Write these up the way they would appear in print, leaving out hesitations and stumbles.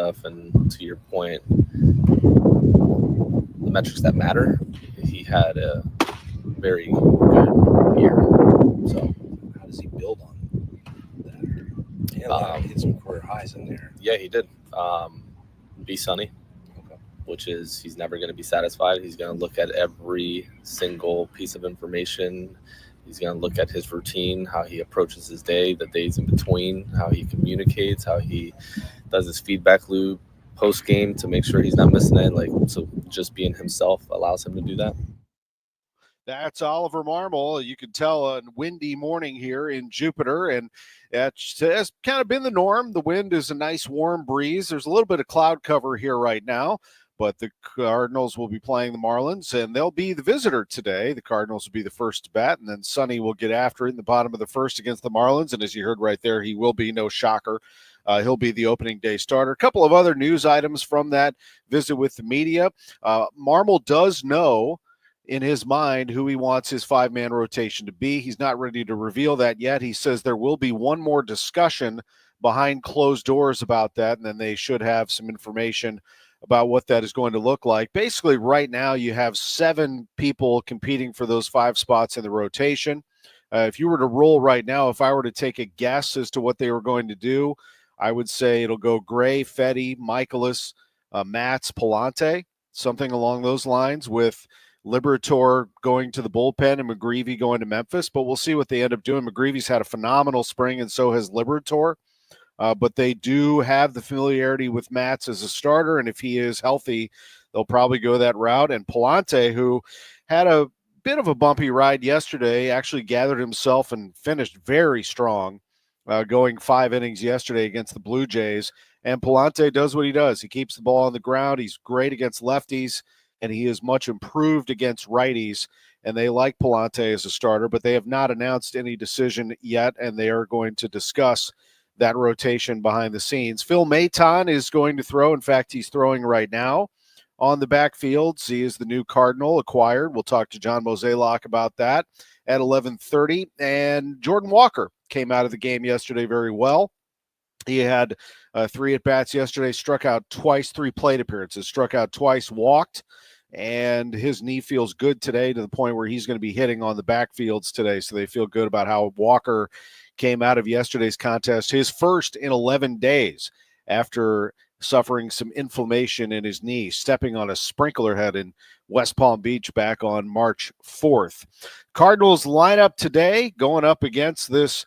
stuff. And to your point, the metrics that matter, he had a very good year. So how does he build on that? Yeah, hit some career highs in there. Yeah, he did. Be sunny, which is he's never going to be satisfied. He's going to look at every single piece of information. He's going to look at his routine, how he approaches his day, the days in between, how he communicates, how he does his feedback loop post game to make sure he's not missing it. Like, so just being himself allows him to do that. That's Oliver Marmol. You can tell a windy morning here in Jupiter, and it has kind of been the norm. The wind is a nice warm breeze. There's a little bit of cloud cover here right now, but the Cardinals will be playing the Marlins, and they'll be the visitor today. The Cardinals will be the first to bat, and then Sonny will get after it in the bottom of the first against the Marlins, and as you heard right there, he will be, no shocker, he'll be the opening day starter. A couple of other news items from that visit with the media. Marmol does know in his mind who he wants his five-man rotation to be. He's not ready to reveal that yet. He says there will be one more discussion behind closed doors about that, and then they should have some information about what that is going to look like. Basically, right now, you have 7 people competing for those 5 spots in the rotation. If you were to roll right now, if I were to take a guess as to what they were going to do, I would say it'll go Gray, Fedde, Miklasz, Matz, Pallante, something along those lines, with Liberatore going to the bullpen and McGreevy going to Memphis. But we'll see what they end up doing. McGreevy's had a phenomenal spring, and so has Liberatore. But they do have the familiarity with Matz as a starter, and if he is healthy, they'll probably go that route. And Pallante, who had a bit of a bumpy ride yesterday, actually gathered himself and finished very strong, going 5 innings yesterday against the Blue Jays. And Pallante does what he does. He keeps the ball on the ground. He's great against lefties, and he is much improved against righties. And they like Pallante as a starter, but they have not announced any decision yet, and they are going to discuss that rotation behind the scenes. Phil Maton is going to throw. In fact, he's throwing right now on the backfields. He is the new Cardinal acquired. We'll talk to John Mozeliak about that at 11:30. And Jordan Walker came out of the game yesterday very well. He had 3 at-bats yesterday, struck out twice, 3 plate appearances, struck out twice, walked, and his knee feels good today to the point where he's going to be hitting on the backfields today. So they feel good about how Walker came out of yesterday's contest, his first in 11 days after suffering some inflammation in his knee, stepping on a sprinkler head in West Palm Beach back on March 4th. Cardinals lineup today going up against this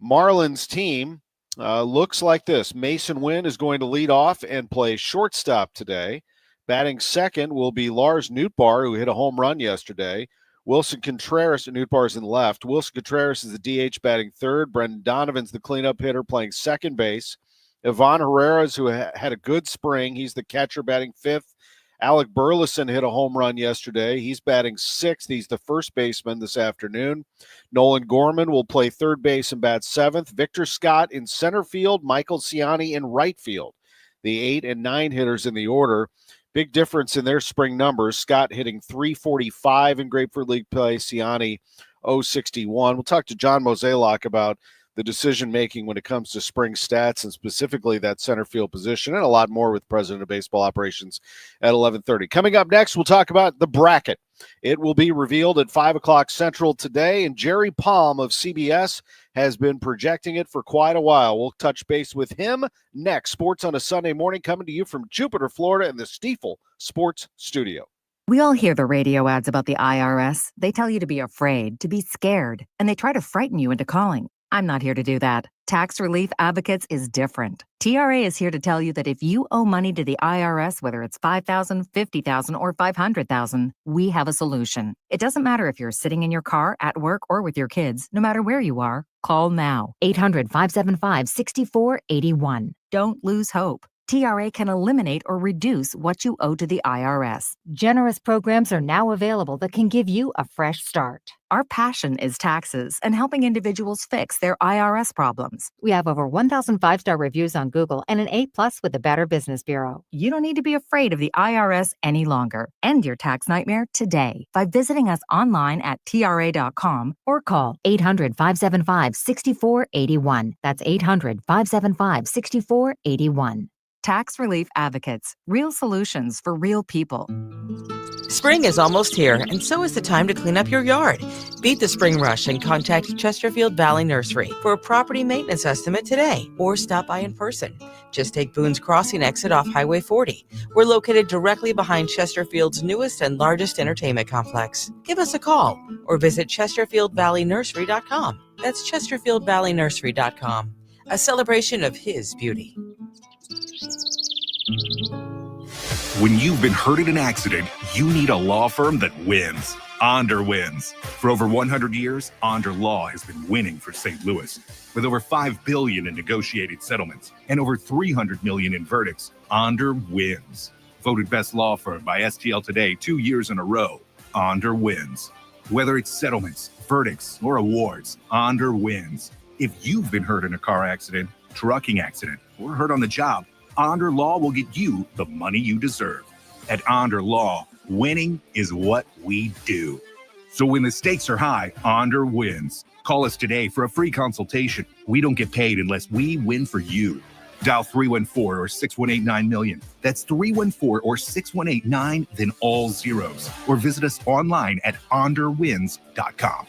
Marlins team looks like this. Mason Wynn is going to lead off and play shortstop today. Batting second will be Lars Nootbaar, who hit a home run yesterday. Wilson Contreras, Nootbaar's in left. Wilson Contreras is the DH batting third. Brendan Donovan's the cleanup hitter playing second base. Ivan Herrera's, who had a good spring, he's the catcher batting fifth. Alec Burleson hit a home run yesterday. He's batting sixth. He's the first baseman this afternoon. Nolan Gorman will play third base and bat seventh. Victor Scott in center field. Michael Ciani in right field. The 8 and 9 hitters in the order. Big difference in their spring numbers. Scott hitting .345 in Grapefruit League play. Ciani .061. We'll talk to John Mozeliak about the decision-making when it comes to spring stats and specifically that center field position, and a lot more with President of Baseball Operations at 11:30. Coming up next, we'll talk about the bracket. It will be revealed at 5 o'clock Central today, and Jerry Palm of CBS has been projecting it for quite a while. We'll touch base with him next. Sports on a Sunday morning coming to you from Jupiter, Florida, and the Stiefel Sports Studio. We all hear the radio ads about the IRS. They tell you to be afraid, to be scared, and they try to frighten you into calling. I'm not here to do that. Tax Relief Advocates is different. TRA is here to tell you that if you owe money to the IRS, whether it's $5,000, $50,000, or $500,000, we have a solution. It doesn't matter if you're sitting in your car, at work, or with your kids. No matter where you are, call now. 800-575-6481. Don't lose hope. TRA can eliminate or reduce what you owe to the IRS. Generous programs are now available that can give you a fresh start. Our passion is taxes and helping individuals fix their IRS problems. We have over 1,000 5-star reviews on Google and an A+ with the Better Business Bureau. You don't need to be afraid of the IRS any longer. End your tax nightmare today by visiting us online at TRA.com or call 800-575-6481. That's 800-575-6481. Tax Relief Advocates, real solutions for real people. Spring is almost here, and so is the time to clean up your yard. Beat the spring rush and contact Chesterfield Valley Nursery for a property maintenance estimate today, or stop by in person. Just take Boone's Crossing exit off Highway 40. We're located directly behind Chesterfield's newest and largest entertainment complex. Give us a call or visit ChesterfieldValleyNursery.com. That's ChesterfieldValleyNursery.com. A celebration of his beauty. When you've been hurt in an accident, you need a law firm that wins. Onder wins. For over 100 years, Onder Law has been winning for St. Louis. With over $5 billion in negotiated settlements and over $300 million in verdicts, Onder wins. Voted best law firm by STL Today 2 years in a row, Onder wins. Whether it's settlements, verdicts, or awards, Onder wins. If you've been hurt in a car accident, trucking accident, or hurt on the job, Onder Law will get you the money you deserve. At Onder Law, winning is what we do. So when the stakes are high, Onder wins. Call us today for a free consultation. We don't get paid unless we win for you. Dial 314 or 6189 million. That's 314 or 6189, then all zeros. Or visit us online at onderwins.com.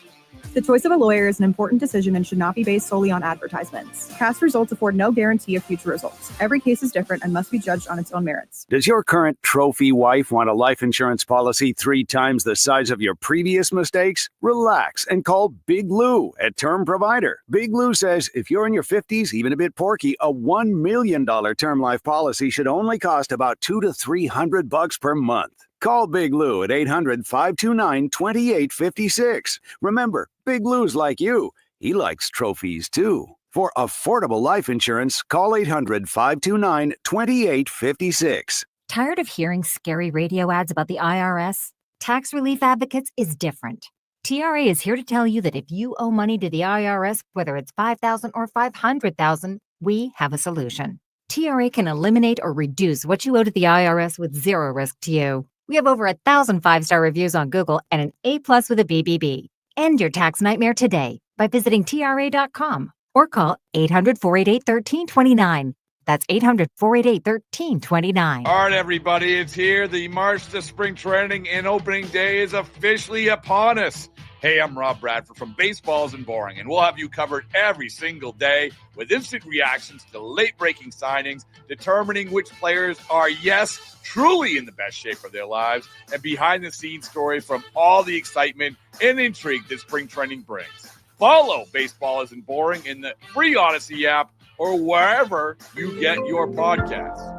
The choice of a lawyer is an important decision and should not be based solely on advertisements. Past results afford no guarantee of future results. Every case is different and must be judged on its own merits. Does your current trophy wife want a life insurance policy 3 times the size of your previous mistakes? Relax and call Big Lou at Term Provider. Big Lou says if you're in your 50s, even a bit porky, a $1 million term life policy should only cost about $200 to $300 per month. Call Big Lou at 800-529-2856. Remember, Big Lou's like you. He likes trophies, too. For affordable life insurance, call 800-529-2856. Tired of hearing scary radio ads about the IRS? Tax Relief Advocates is different. TRA is here to tell you that if you owe money to the IRS, whether it's $5,000 or $500,000, we have a solution. TRA can eliminate or reduce what you owe to the IRS with zero risk to you. We have over 1,000 5-star reviews on Google and an A+ with a BBB. End your tax nightmare today by visiting TRA.com or call 800-488-1329. That's 800-488-1329. All right, everybody, it's here. The March to Spring Training and Opening Day is officially upon us. Hey, I'm Rob Bradford from Baseball Isn't Boring, and we'll have you covered every single day with instant reactions to late-breaking signings, determining which players are, yes, truly in the best shape of their lives, and behind-the-scenes stories from all the excitement and intrigue that spring training brings. Follow Baseball Isn't Boring in the free Odyssey app or wherever you get your podcasts.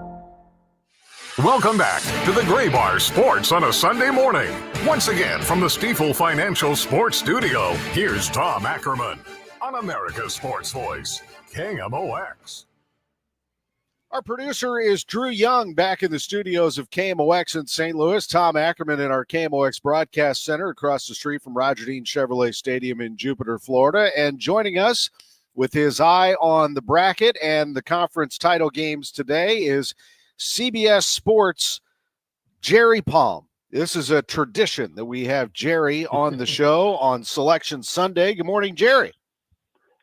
Welcome back to the Gray Bar Sports on a Sunday morning. Once again, from the Stifel Financial Sports Studio, here's Tom Ackerman on America's Sports Voice, KMOX. Our producer is Drew Young, back in the studios of KMOX in St. Louis. Tom Ackerman in our KMOX Broadcast Center across the street from Roger Dean Chevrolet Stadium in Jupiter, Florida. And joining us with his eye on the bracket and the conference title games today is CBS Sports' Jerry Palm. This is a tradition that we have Jerry on the show on Selection Sunday. Good morning, Jerry.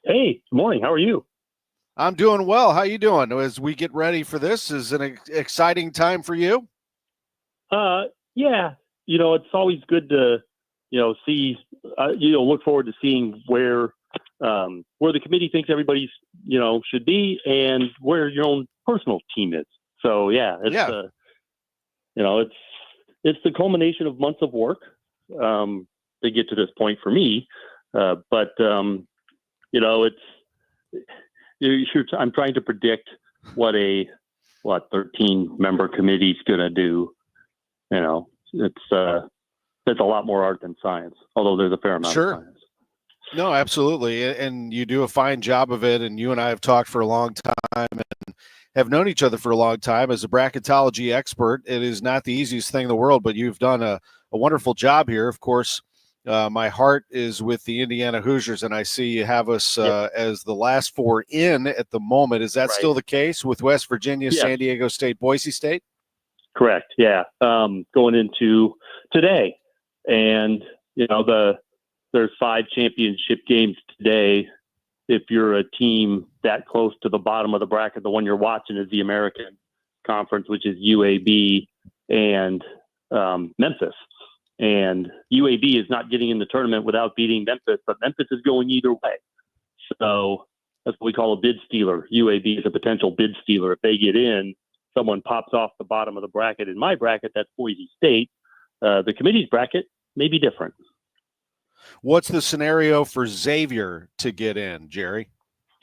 Hey, good morning. How are you? I'm doing well. How you doing? As we get ready for this, is it an exciting time for you? Yeah. It's always good to, see, look forward to seeing where the committee thinks everybody's, should be and where your own personal team is. So it's it's the culmination of months of work to get to this point for me. I'm trying to predict what 13-member committee is going to do. It's a lot more art than science, although there's a fair amount of science. No, absolutely. And you do a fine job of it. And you and I have talked for a long time and have known each other for a long time. As a bracketology expert, it is not the easiest thing in the world, but you've done a wonderful job here. Of course, my heart is with the Indiana Hoosiers, and I see you have us as the last 4 in at the moment. Is that still the case with West Virginia, San Diego State, Boise State? Correct. Yeah. Going into today, and there's 5 championship games today. If you're a team that close to the bottom of the bracket, the one you're watching is the American. conference, which is UAB and Memphis. And UAB is not getting in the tournament without beating Memphis, but Memphis is going either way. So that's what we call a bid stealer. UAB is a potential bid stealer. If they get in, someone pops off the bottom of the bracket. In my bracket, that's Boise State. The committee's bracket may be different. What's the scenario for Xavier to get in, Jerry?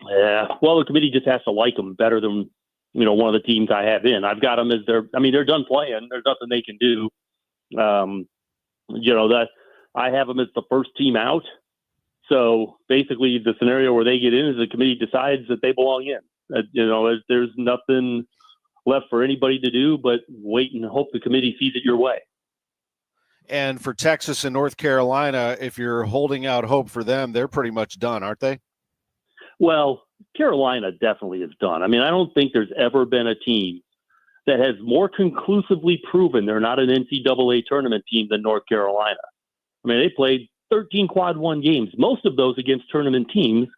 Yeah, well, the committee just has to like them better than, one of the teams I have in. I've got them as they're done playing. There's nothing they can do. That I have them as the first team out. So basically the scenario where they get in is the committee decides that they belong in. There's nothing left for anybody to do but wait and hope the committee sees it your way. And for Texas and North Carolina, if you're holding out hope for them, they're pretty much done, aren't they? Well, Carolina definitely is done. I don't think there's ever been a team that has more conclusively proven they're not an NCAA tournament team than North Carolina. They played 13 quad one games, most of those against tournament teams,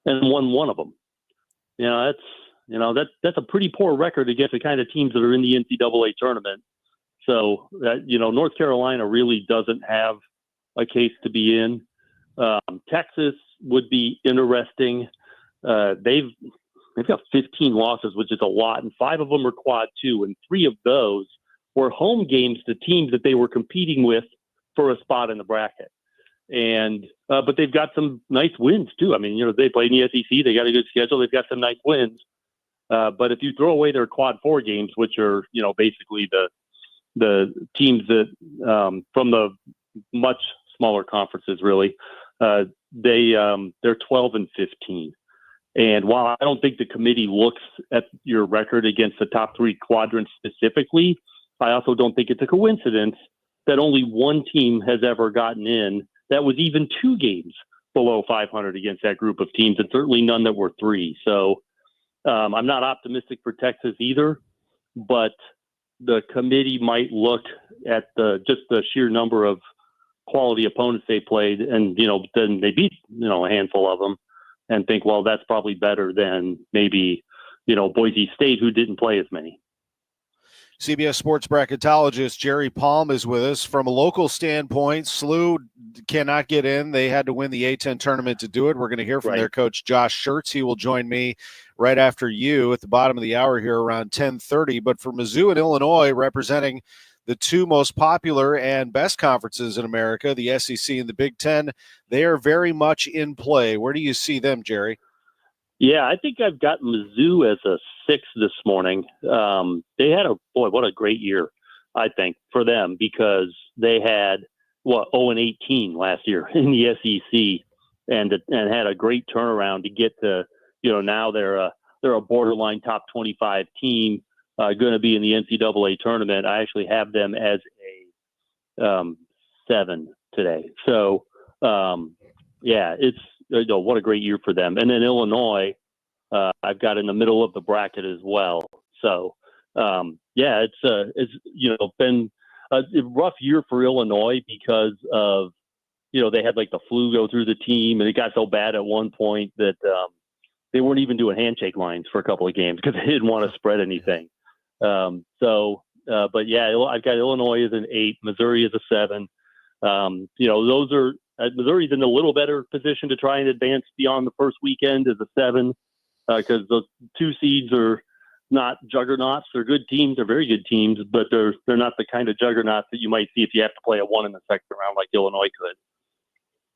and won one of them. That's a pretty poor record against the kind of teams that are in the NCAA tournament. So, North Carolina really doesn't have a case to be in. Texas would be interesting. They've got 15 losses, which is a lot, and 5 of them are quad 2, and 3 of those were home games to teams that they were competing with for a spot in the bracket. And but they've got some nice wins too. They play in the SEC. They got a good schedule. They've got some nice wins. But if you throw away their quad 4 games, which are basically the teams that from the much smaller conferences, really, they're 12 and 15. And while I don't think the committee looks at your record against the top 3 quadrants specifically, I also don't think it's a coincidence that only one team has ever gotten in that was even 2 games below 500 against that group of teams, and certainly none that were 3. So I'm not optimistic for Texas either, but the committee might look at just the sheer number of quality opponents they played, and then they beat a handful of them, and think, well, that's probably better than maybe Boise State, who didn't play as many. CBS Sports bracketologist Jerry Palm is with us. From a local standpoint, SLU cannot get in. They had to win the A-10 tournament to do it. We're going to hear from their coach, Josh Schertz. He will join me right after you at the bottom of the hour here around 10:30. But for Mizzou and Illinois, representing the 2 most popular and best conferences in America, the SEC and the Big Ten, they are very much in play. Where do you see them, Jerry? Yeah, I think I've got Mizzou as a 6 this morning. They had what a great year, I think, for them, because they had 0-18 last year in the SEC, and had a great turnaround to get to now they're a borderline top 25 team, going to be in the NCAA tournament. I actually have them as a 7 today. So it's. What a great year for them. And then Illinois, I've got in the middle of the bracket as well. So, it's been a rough year for Illinois because of, they had the flu go through the team, and it got so bad at one point that they weren't even doing handshake lines for a couple of games because they didn't want to spread anything. I've got Illinois as an 8, Missouri as a 7. Those are, Missouri's in a little better position to try and advance beyond the first weekend as a 7, because those 2 seeds are not juggernauts. They're good teams. They're very good teams, but they're not the kind of juggernauts that you might see if you have to play a 1 in the second round like Illinois could.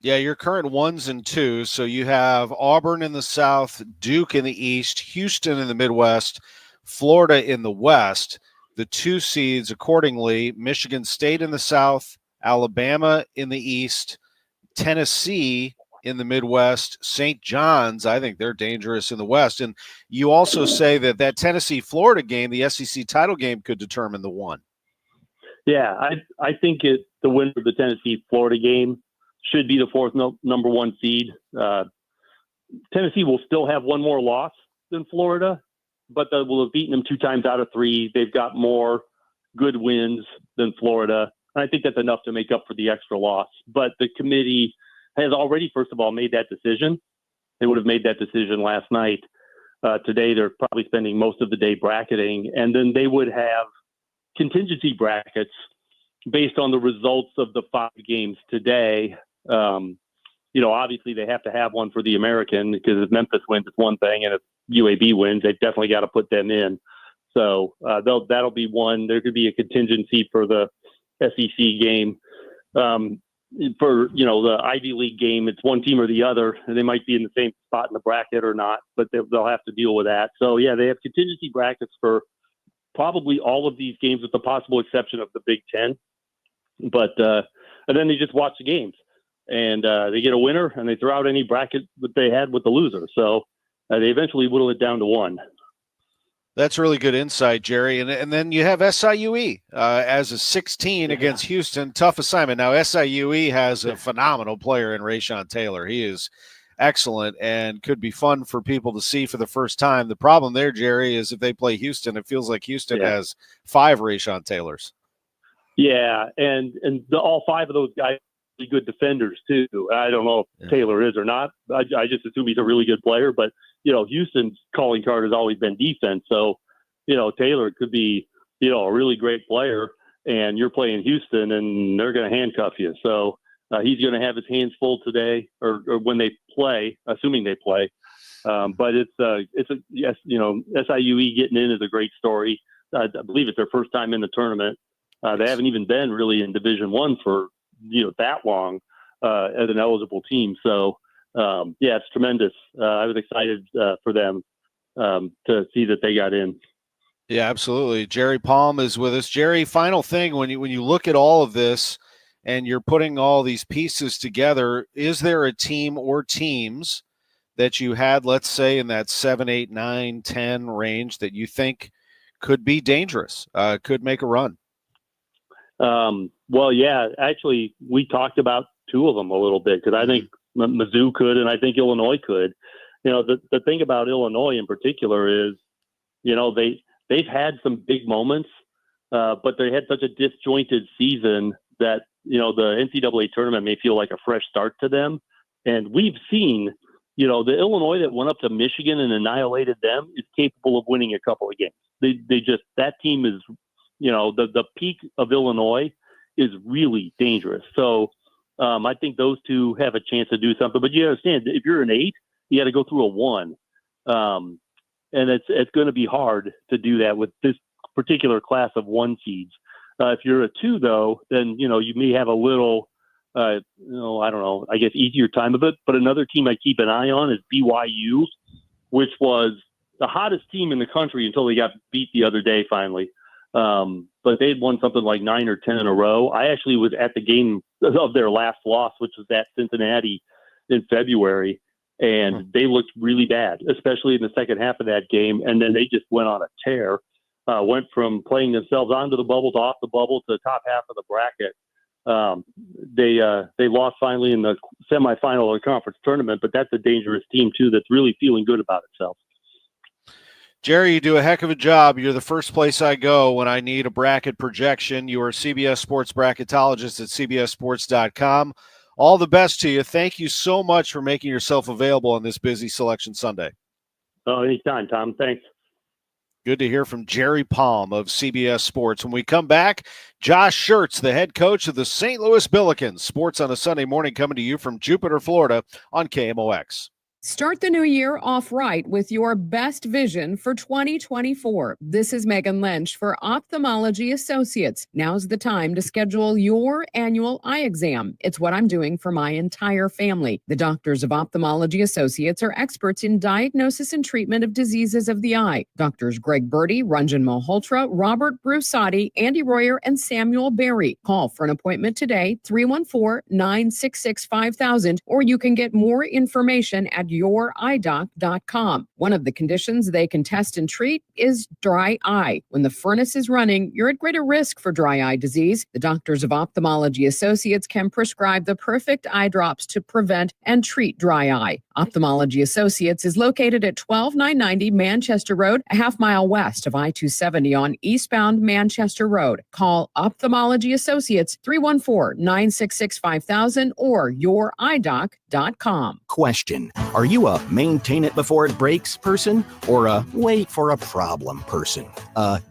Yeah, your current 1s and 2s. So you have Auburn in the South, Duke in the East, Houston in the Midwest, Florida in the West. The 2 seeds accordingly: Michigan State in the South, Alabama in the East, Tennessee in the Midwest, St. John's, I think they're dangerous in the West. And you also say that Tennessee-Florida game, the SEC title game, could determine the 1. Yeah, I think the winner of the Tennessee-Florida game should be the 4th number 1 seed. Tennessee will still have 1 more loss than Florida, but they will have beaten them 2 times out of 3. They've got more good wins than Florida. I think that's enough to make up for the extra loss. But the committee has already, first of all, made that decision. They would have made that decision last night. Today, they're probably spending most of the day bracketing, and then they would have contingency brackets based on the results of the 5 games today. Obviously they have to have one for the American, because if Memphis wins, it's one thing, and if UAB wins, they've definitely got to put them in. So that'll be one. There could be a contingency for the SEC game. For the Ivy League game, it's one team or the other, and they might be in the same spot in the bracket or not, but they'll have to deal with that. So yeah, they have contingency brackets for probably all of these games, with the possible exception of the Big Ten. But and then they just watch the games, and they get a winner, and they throw out any bracket that they had with the loser. So they eventually whittle it down to 1. That's really good insight, Jerry. And then you have SIUE as a 16 against Houston. Tough assignment. Now, SIUE has a phenomenal player in Rayshon Taylor. He is excellent and could be fun for people to see for the first time. The problem there, Jerry, is if they play Houston, it feels like Houston has 5 Rayshon Taylors. Yeah, and all 5 of those guys are really good defenders, too. I don't know if Taylor is or not. I just assume he's a really good player, but Houston's calling card has always been defense. So, Taylor could be, a really great player, and you're playing Houston and they're going to handcuff you. So he's going to have his hands full today or when they play, assuming they play. But yes, SIUE getting in is a great story. I believe it's their first time in the tournament. They haven't even been really in Division I for, that long as an eligible team. So, it's tremendous. I was excited for them to see that they got in. Yeah, absolutely. Jerry Palm is with us. Jerry, final thing, when you look at all of this and you're putting all these pieces together, is there a team or teams that you had, let's say, in that 7, 8, 9, 10 range that you think could be dangerous, could make a run? Well, yeah, actually, we talked about 2 of them a little bit, because I think Mizzou could, and I think Illinois could. The thing about Illinois in particular is, they've had some big moments, but they had such a disjointed season that, the NCAA tournament may feel like a fresh start to them. And we've seen, the Illinois that went up to Michigan and annihilated them is capable of winning a couple of games. That team is, the peak of Illinois is really dangerous. So I think those 2 have a chance to do something. But you understand, if you're an 8, you got to go through a 1. And it's going to be hard to do that with this particular class of 1 seeds. If you're a 2, though, then, you may have a little, I don't know, I guess easier time of it. But another team I keep an eye on is BYU, which was the hottest team in the country until they got beat the other day finally. But they had won something like 9 or 10 in a row. I actually was at the game of their last loss, which was at Cincinnati in February. And they looked really bad, especially in the second half of that game. And then they just went on a tear, went from playing themselves onto the bubble to off the bubble to the top half of the bracket. They lost finally in the semifinal of the conference tournament, but that's a dangerous team too that's really feeling good about itself. Jerry, you do a heck of a job. You're the first place I go when I need a bracket projection. You are a CBS Sports bracketologist at cbssports.com. All the best to you. Thank you so much for making yourself available on this busy Selection Sunday. Oh, anytime, Tom. Thanks. Good to hear from Jerry Palm of CBS Sports. When we come back, Josh Schertz, the head coach of the St. Louis Billikens. Sports on a Sunday morning coming to you from Jupiter, Florida on KMOX. Start the new year off right with your best vision for 2024. This is Megan Lynch for Ophthalmology Associates. Now's the time to schedule your annual eye exam. It's what I'm doing for my entire family. The doctors of Ophthalmology Associates are experts in diagnosis and treatment of diseases of the eye. Doctors Greg Birdie, Ranjan Malhotra, Robert Brusati, Andy Royer, and Samuel Berry. Call for an appointment today, 314-966-5000, or you can get more information at youridoc.com. One of the conditions they can test and treat is dry eye. When the furnace is running, you're at greater risk for dry eye disease. The doctors of Ophthalmology Associates can prescribe the perfect eye drops to prevent and treat dry eye. Ophthalmology Associates is located at 12990 Manchester Road, a half mile west of I-270 on eastbound Manchester Road. Call Ophthalmology Associates 314-966-5000 or youridoc.com. Question: Are you a maintain it before it breaks person or a wait for a problem person?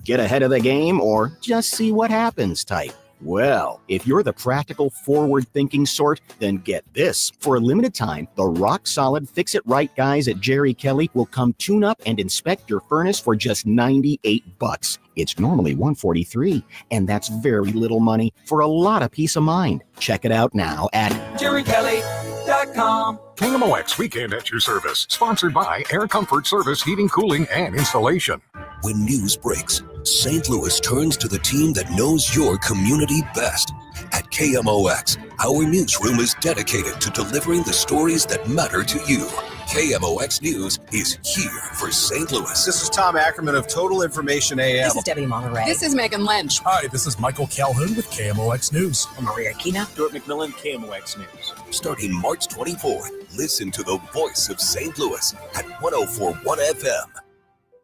Get ahead of the game or just see what happens type? Well, if you're the practical, forward-thinking sort, then get this. For a limited time, the rock-solid fix-it-right guys at Jerry Kelly will come tune up and inspect your furnace for just $98. It's normally $143, and that's very little money for a lot of peace of mind. Check it out now at JerryKelly.com. KMOX Weekend at your service, sponsored by Air Comfort Service Heating, Cooling, and Installation. When news breaks, St. Louis turns to the team that knows your community best. At KMOX, our newsroom is dedicated to delivering the stories that matter to you. KMOX News is here for St. Louis. This is Tom Ackerman of Total Information AM. This is Debbie Monterey. This is Megan Lynch. Hi, this is Michael Calhoun with KMOX News. I'm Maria Kina. Stuart McMillan, KMOX News. Starting March 24th, listen to the voice of St. Louis at 104.1 FM.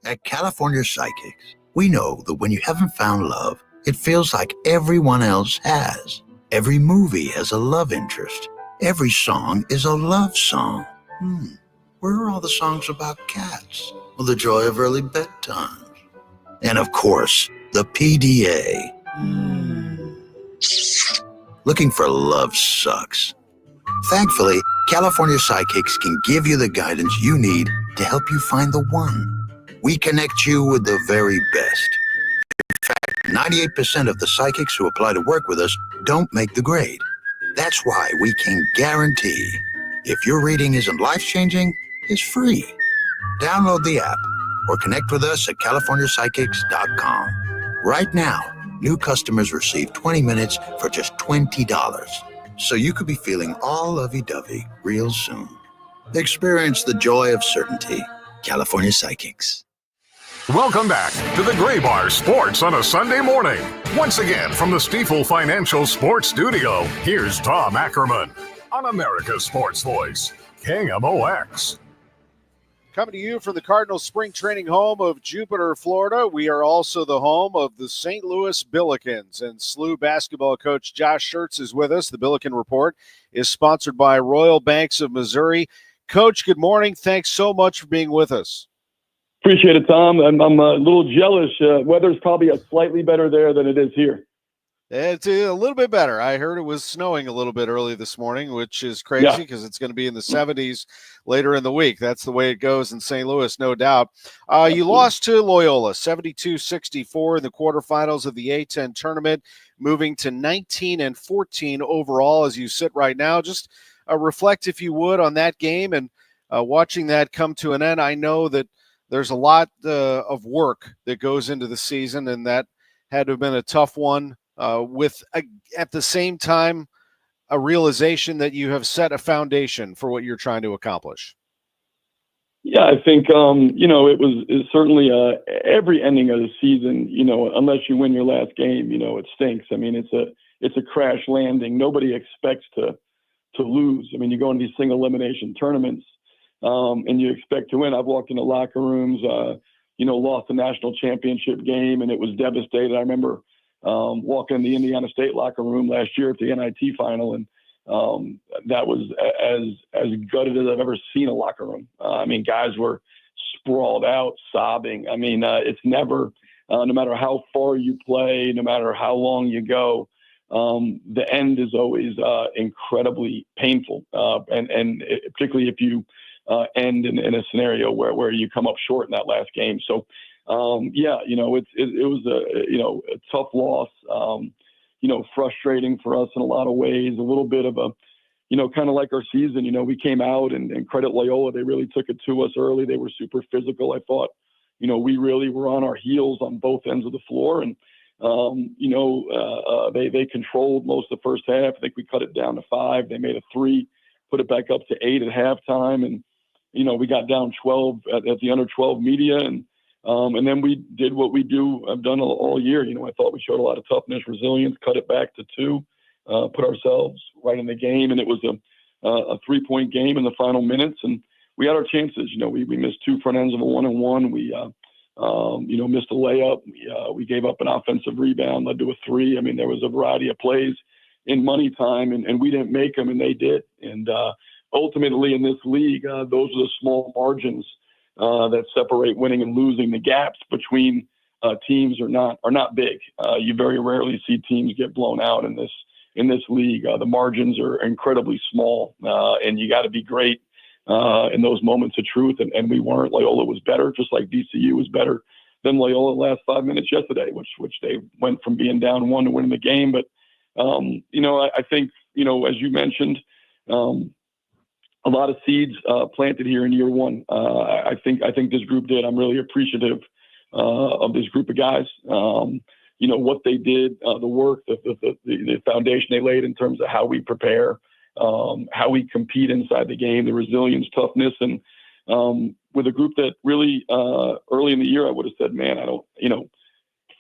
At California Psychics, we know that when you haven't found love, it feels like everyone else has. Every movie has a love interest. Every song is a love song. Where are all the songs about cats? Or the joy of early bedtimes? And of course, the PDA. Looking for love sucks. Thankfully, California Psychics can give you the guidance you need to help you find the one. We connect you with the very best. In fact, 98% of the psychics who apply to work with us don't make the grade. That's why we can guarantee if your reading isn't life-changing, it's free. Download the app or connect with us at CaliforniaPsychics.com. Right now, new customers receive 20 minutes for just $20. So you could be feeling all lovey-dovey real soon. Experience the joy of certainty. California Psychics. Welcome back to the Gray Bar Sports on a Sunday morning. Once again from the Stifel Financial Sports Studio, here's Tom Ackerman on America's Sports Voice, KMOX. Coming to you from the Cardinals spring training home of Jupiter, Florida. We are also the home of the St. Louis Billikens, and SLU basketball coach Josh Schertz is with us. The Billiken Report is sponsored by Royal Banks of Missouri. Coach, good morning. Thanks so much for being with us. Appreciate it, Tom. I'm a little jealous. Weather's probably slightly better there than it is here. It's a little bit better. I heard it was snowing a little bit early this morning, which is crazy because it's going to be in the 70s later in the week. That's the way it goes in St. Louis, no doubt. You lost to Loyola, 72-64 in the quarterfinals of the A-10 tournament, moving to 19-14 overall as you sit right now. Just reflect, if you would, on that game and watching that come to an end. I know that there's a lot of work that goes into the season, and that had to have been a tough one with, at the same time, a realization that you have set a foundation for what you're trying to accomplish. Yeah, I think, it's certainly every ending of the season, unless you win your last game, it stinks. I mean, it's a crash landing. Nobody expects to lose. I mean, you go into these single elimination tournaments, and you expect to win. I've walked into locker rooms, lost the national championship game, and it was devastated. I remember walking in the Indiana State locker room last year at the NIT final, and that was as gutted as I've ever seen a locker room. I mean, guys were sprawled out, sobbing. I mean, it's never, no matter how far you play, no matter how long you go, the end is always incredibly painful, and particularly if you end in a scenario where you come up short in that last game. So, it was a tough loss, frustrating for us in a lot of ways, a little bit of a, kind of like our season, we came out and credit Loyola. They really took it to us early. They were super physical. I thought, we really were on our heels on both ends of the floor. And, they controlled most of the first half. I think we cut it down to 5. They made a 3, put it back up to 8 at halftime. And, we got down 12 at the under 12 media. And then we did what I've done all year. I thought we showed a lot of toughness, resilience, cut it back to 2, put ourselves right in the game. And it was a 3-point game in the final minutes. And we had our chances. We missed 2 front ends of a 1-and-1. We, missed a layup. We gave up an offensive rebound, led to a 3. I mean, there was a variety of plays in money time, and we didn't make them, and they did. And ultimately in this league, those are the small margins that separate winning and losing. The gaps between teams are not big. You very rarely see teams get blown out in this league. The margins are incredibly small, and you got to be great in those moments of truth. And we weren't. Loyola was better, just like VCU was better than Loyola last 5 minutes yesterday, which they went from being down 1 to winning the game. But I think as you mentioned, a lot of seeds planted here in year one. I think this group did. I'm really appreciative of this group of guys. What they did, the work, the foundation they laid in terms of how we prepare, how we compete inside the game, the resilience, toughness, and with a group that really early in the year I would have said, man,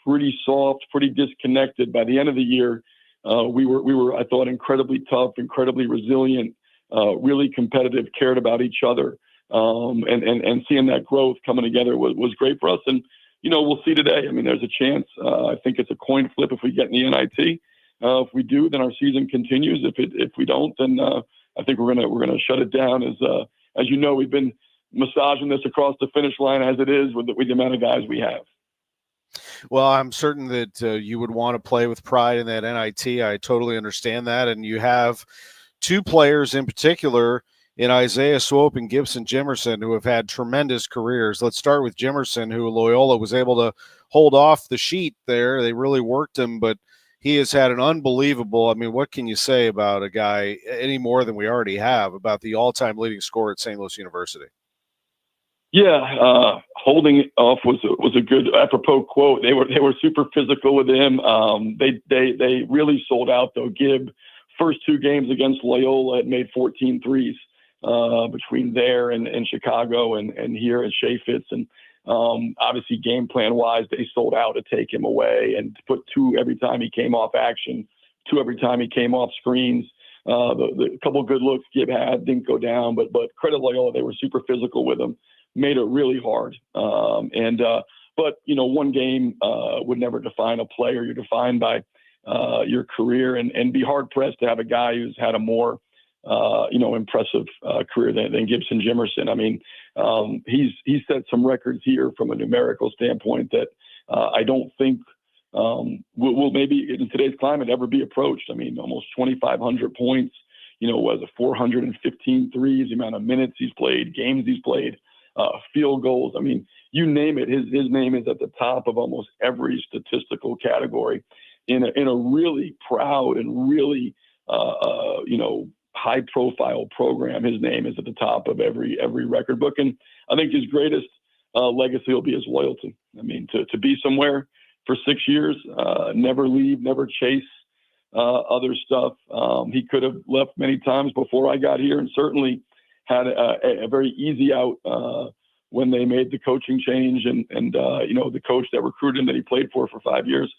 pretty soft, pretty disconnected. By the end of the year, we were, I thought, incredibly tough, incredibly resilient, really competitive, cared about each other, and seeing that growth coming together was great for us. And we'll see today. I mean, there's a chance. I think it's a coin flip if we get in the NIT. If we do, then our season continues. If we don't, then I think we're gonna shut it down. As you know, we've been massaging this across the finish line as it is with the amount of guys we have. Well, I'm certain that you would want to play with pride in that NIT. I totally understand that. And you have two players in particular in Isaiah Swope and Gibson Jimerson who have had tremendous careers. Let's start with Jimerson, who Loyola was able to hold off the sheet there. They really worked him, but he has had an unbelievable, I mean, what can you say about a guy any more than we already have about the all-time leading scorer at St. Louis University? Yeah, holding off was a good apropos quote. They were super physical with him. They really sold out though. Gibb, first 2 games against Loyola, had made 14 threes between there and Chicago and here at Chaffetz. And obviously game plan wise, they sold out to take him away and to put 2 every time he came off action, 2 every time he came off screens. The couple of good looks Gibb had didn't go down, but credit Loyola, they were super physical with him. Made it really hard. But one game would never define a player. You're defined by your career, and be hard pressed to have a guy who's had a more, impressive career than Gibson Jimerson. I mean, he's set some records here from a numerical standpoint that I don't think will maybe in today's climate ever be approached. I mean, almost 2,500 points, was a 415 threes, the amount of minutes he's played, games he's played. Field goals. I mean, you name it. His name is at the top of almost every statistical category in a really proud and really, high profile program. His name is at the top of every record book. And I think his greatest legacy will be his loyalty. I mean, to be somewhere for 6 years, never leave, never chase other stuff. He could have left many times before I got here, and certainly had a very easy out when they made the coaching change, and the coach that recruited him that he played for 5 years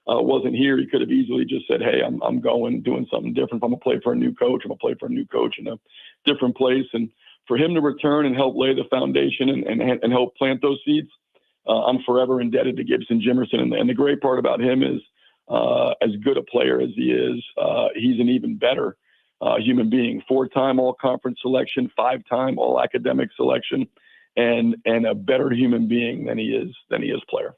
wasn't here. He could have easily just said, hey, I'm going, doing something different. I'm going to play for a new coach. I'm going to play for a new coach in a different place. And for him to return and help lay the foundation and help plant those seeds, I'm forever indebted to Gibson Jimerson. And the great part about him is as good a player as he is, he's an even better human being. 4-time all-conference selection, 5-time all-academic selection, and a better human being than he is player.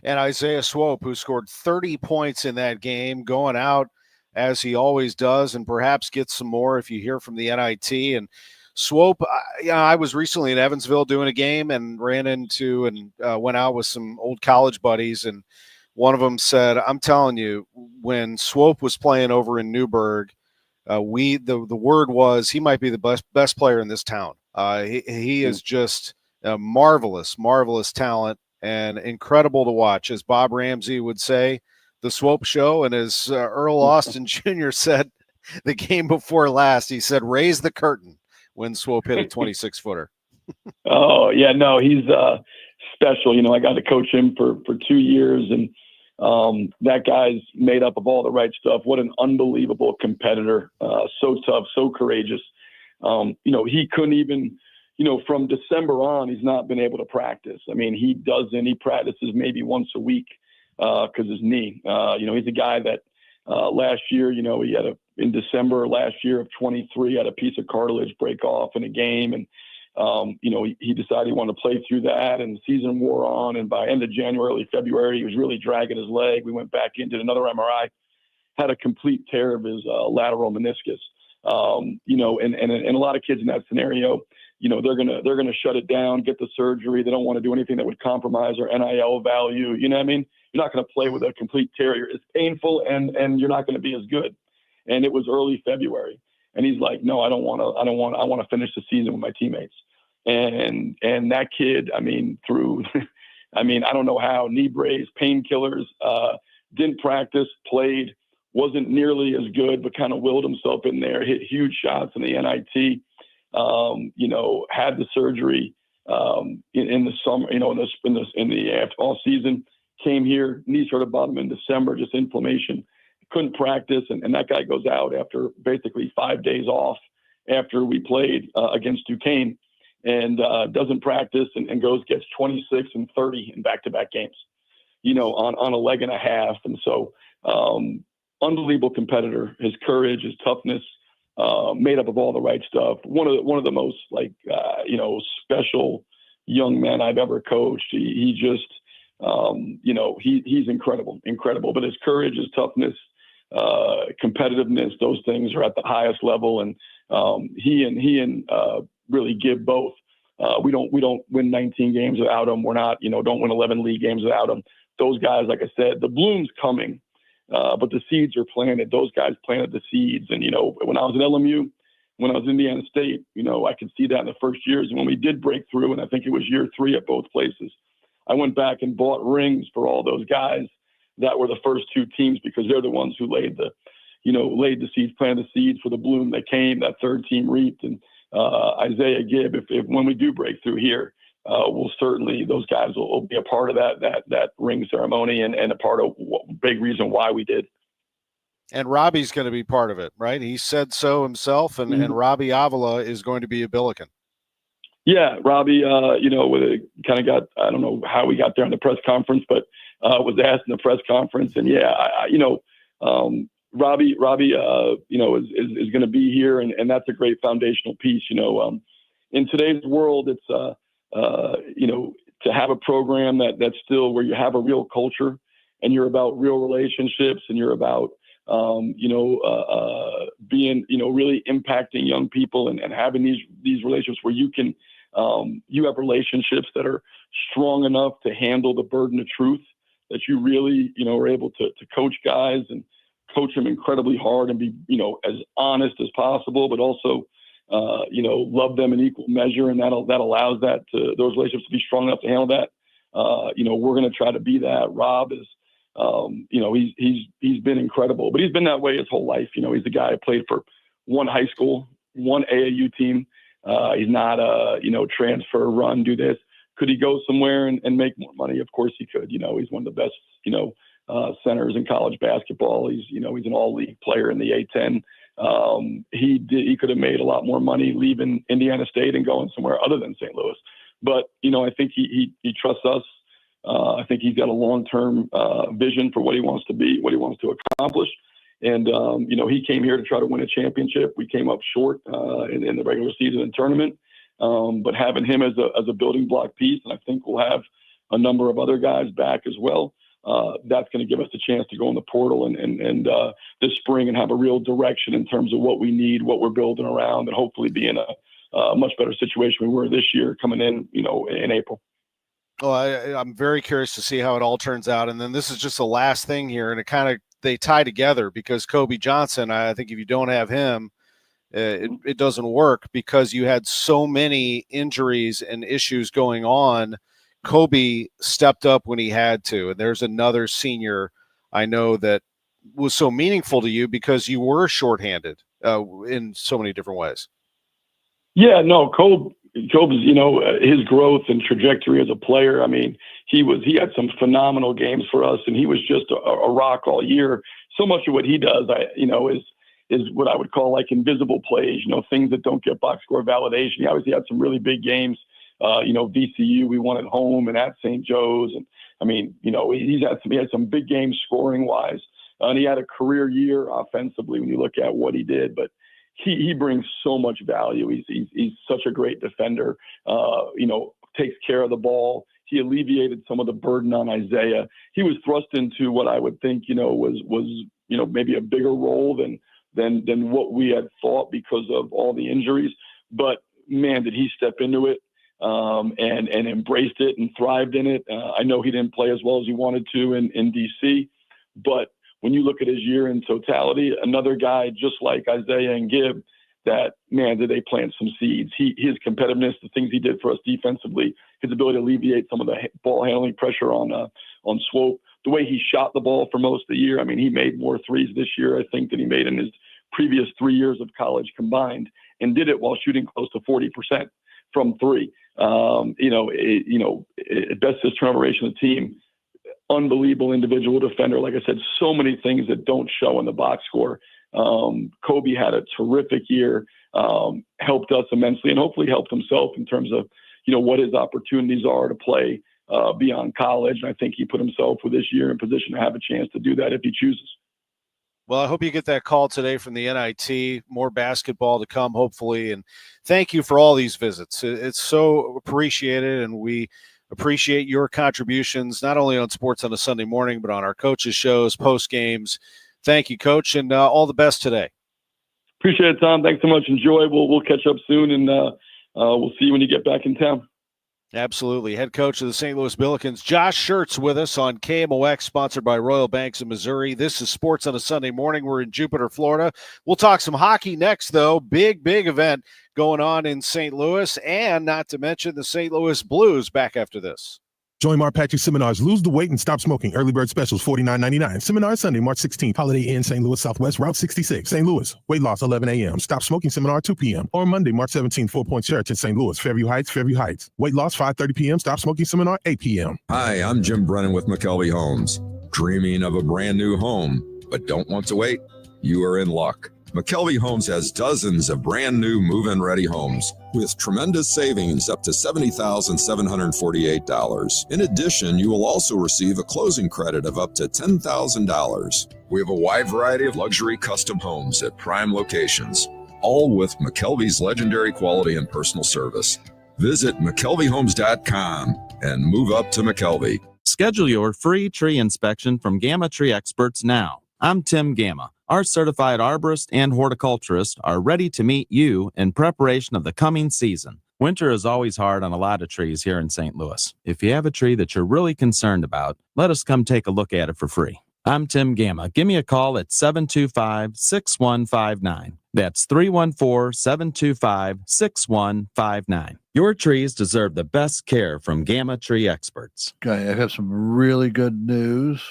And Isaiah Swope, who scored 30 points in that game, going out as he always does, and perhaps gets some more if you hear from the NIT. And Swope, I was recently in Evansville doing a game and ran into and went out with some old college buddies, and one of them said, I'm telling you, when Swope was playing over in Newburgh, the word was he might be the best player in this town. He is just a marvelous talent and incredible to watch. As Bob Ramsey would say, the Swope Show, and as Earl Austin Jr. said the game before last, he said, raise the curtain when Swope hit a 26-footer. Oh, yeah, no, he's special. I got to coach him for 2 years, and that guy's made up of all the right stuff. What an unbelievable competitor. So tough, so courageous. He couldn't even, from December on, he's not been able to practice. I mean, he practices maybe once a week because his knee. He's a guy that last year, he had in December last year of 23, had a piece of cartilage break off in a game. And, he decided he wanted to play through that, and the season wore on. And by end of January, early February, he was really dragging his leg. We went back in, did another MRI, had a complete tear of his lateral meniscus. And a lot of kids in that scenario, they're gonna shut it down, get the surgery. They don't want to do anything that would compromise their NIL value. You know what I mean? You're not going to play with a complete tear. It's painful, and you're not going to be as good. And it was early February, and he's like, "No, I want to finish the season with my teammates." And that kid, I don't know how, knee brace, painkillers, didn't practice, played, wasn't nearly as good, but kind of willed himself in there, hit huge shots in the NIT. Had the surgery in the summer, in the off season, came here, knee started bottom in December, just inflammation, couldn't practice. And that guy goes out after basically 5 days off after we played against Duquesne, and doesn't practice and gets 26 and 30 in back-to-back games, on a leg and a half. And so, unbelievable competitor, his courage, his toughness, made up of all the right stuff. One of the most special young men I've ever coached. He just, he's incredible. But his courage, his toughness, competitiveness, those things are at the highest level. And he and really give both. We don't win 19 games without him. We're not, don't win 11 league games without him. Those guys, like I said, the bloom's coming. But the seeds are planted. Those guys planted the seeds. And, when I was at LMU, when I was in Indiana State, I could see that in the first years. And when we did break through, and I think it was year 3 at both places, I went back and bought rings for all those guys that were the first 2 teams, because they're the ones who laid the seeds, planted the seeds for the bloom that came, that third team reaped. And Isaiah Gibb, if when we do break through here, we'll certainly, those guys will be a part of that ring ceremony and a part of big reason why we did. And Robbie's going to be part of it, right? He said so himself, and Robbie Avila is going to be a Billiken. Yeah, Robbie, kind of got, I don't know how we got there in the press conference, but was asked in the press conference. And Robbie, is going to be here, and that's a great foundational piece. In today's world, it's, to have a program that's still where you have a real culture and you're about real relationships and you're about, being, really impacting young people and having these relationships where you can, you have relationships that are strong enough to handle the burden of truth, that you really, are able to coach guys and coach them incredibly hard and be, as honest as possible, but also, love them in equal measure. And that allows those relationships to be strong enough to handle that. We're going to try to be that. Rob is, he's been incredible, but he's been that way his whole life. He's a guy who played for one high school, one AAU team. He's not transfer, run, do this. Could he go somewhere and make more money? Of course he could. He's one of the best, centers in college basketball. He's an all-league player in the A-10. He could have made a lot more money leaving Indiana State and going somewhere other than St. Louis. But, I think he trusts us. I think he's got a long-term vision for what he wants to be, what he wants to accomplish. And, he came here to try to win a championship. We came up short in the regular season and tournament. But having him as a building block piece, and I think we'll have a number of other guys back as well, that's going to give us the chance to go in the portal and this spring and have a real direction in terms of what we need, what we're building around, and hopefully be in a much better situation we were this year coming in, in April. Well, I'm very curious to see how it all turns out. And then this is just the last thing here, and they tie together because Kobe Johnson, I think if you don't have him, it doesn't work because you had so many injuries and issues going on. Kobe stepped up when he had to. And there's another senior I know that was so meaningful to you because you were shorthanded in so many different ways. Yeah, no, Kobe's, his growth and trajectory as a player. I mean, he had some phenomenal games for us, and he was just a rock all year. So much of what he does, is what I would call like invisible plays, things that don't get box score validation. He obviously had some really big games. VCU, we won at home and at St. Joe's. And I mean, he had some big games scoring wise. And he had a career year offensively when you look at what he did, but he brings so much value. He's such a great defender, takes care of the ball. He alleviated some of the burden on Isaiah. He was thrust into what I would think, was maybe a bigger role than what we had thought because of all the injuries. But man, did he step into it and embraced it and thrived in it. I know he didn't play as well as he wanted to in DC, but when you look at his year in totality, another guy just like Isaiah and Gibb, that, man, did they plant some seeds. His competitiveness, the things he did for us defensively, his ability to alleviate some of the ball handling pressure on Swope, the way he shot the ball for most of the year. I mean, he made more threes this year, I think, than he made in his previous 3 years of college combined, and did it while shooting close to 40% from three. Bestest turnover ratio of the team. Unbelievable individual defender. Like I said, so many things that don't show in the box score. Kobe had a terrific year, helped us immensely, and hopefully helped himself in terms of, what his opportunities are to play beyond college. And I think he put himself with this year in position to have a chance to do that if he chooses. Well, I hope you get that call today from the NIT. More basketball to come, hopefully. And thank you for all these visits. It's so appreciated, and we appreciate your contributions, not only on Sports on a Sunday Morning, but on our coaches' shows, post games. Thank you, Coach, and all the best today. Appreciate it, Tom. Thanks so much. Enjoy. We'll catch up soon, and we'll see you when you get back in town. Absolutely. Head coach of the St. Louis Billikens, Josh Schertz, with us on KMOX, sponsored by Royal Banks of Missouri. This is Sports on a Sunday Morning. We're in Jupiter, Florida. We'll talk some hockey next, though. Big event going on in St. Louis, and not to mention the St. Louis Blues back after this. Join Mark Patrick Seminars. Lose the weight and stop smoking. Early bird specials, $49.99. Seminar Sunday, March 16th. Holiday Inn, St. Louis Southwest, Route 66. St. Louis. Weight loss, 11 a.m. Stop smoking seminar, 2 p.m. Or Monday, March 17th, 4 Point Church in St. Louis. Fairview Heights. Weight loss, 5:30 p.m. Stop smoking seminar, 8 p.m. Hi, I'm Jim Brennan with McKelvey Homes. Dreaming of a brand new home, but don't want to wait? You are in luck. McKelvey Homes has dozens of brand new move-in ready homes with tremendous savings up to $70,748. In addition, you will also receive a closing credit of up to $10,000. We have a wide variety of luxury custom homes at prime locations, all with McKelvey's legendary quality and personal service. Visit McKelveyHomes.com and move up to McKelvey. Schedule your free tree inspection from Gamma Tree Experts now. I'm Tim Gamma. Our certified arborist and horticulturist are ready to meet you in preparation of the coming season. Winter is always hard on a lot of trees here in St. Louis. If you have a tree that you're really concerned about, let us come take a look at it for free. I'm Tim Gamma. Give me a call at 725-6159. That's 314-725-6159. Your trees deserve the best care from Gamma Tree Experts. Okay, I have some really good news.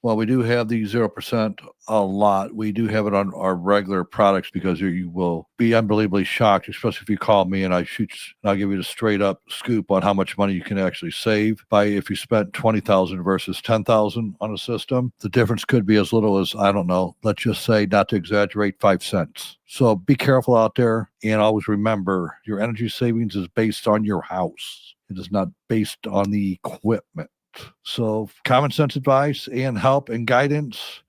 Well, we do have the 0% a lot. We do have it on our regular products because you will be unbelievably shocked, especially if you call me and I'll give you the straight up scoop on how much money you can actually save by if you spent $20,000 versus $10,000 on a system. The difference could be as little as, I don't know, let's just say, not to exaggerate, 5 cents. So be careful out there, and always remember your energy savings is based on your house. It is not based on the equipment. So common sense advice and help and guidance.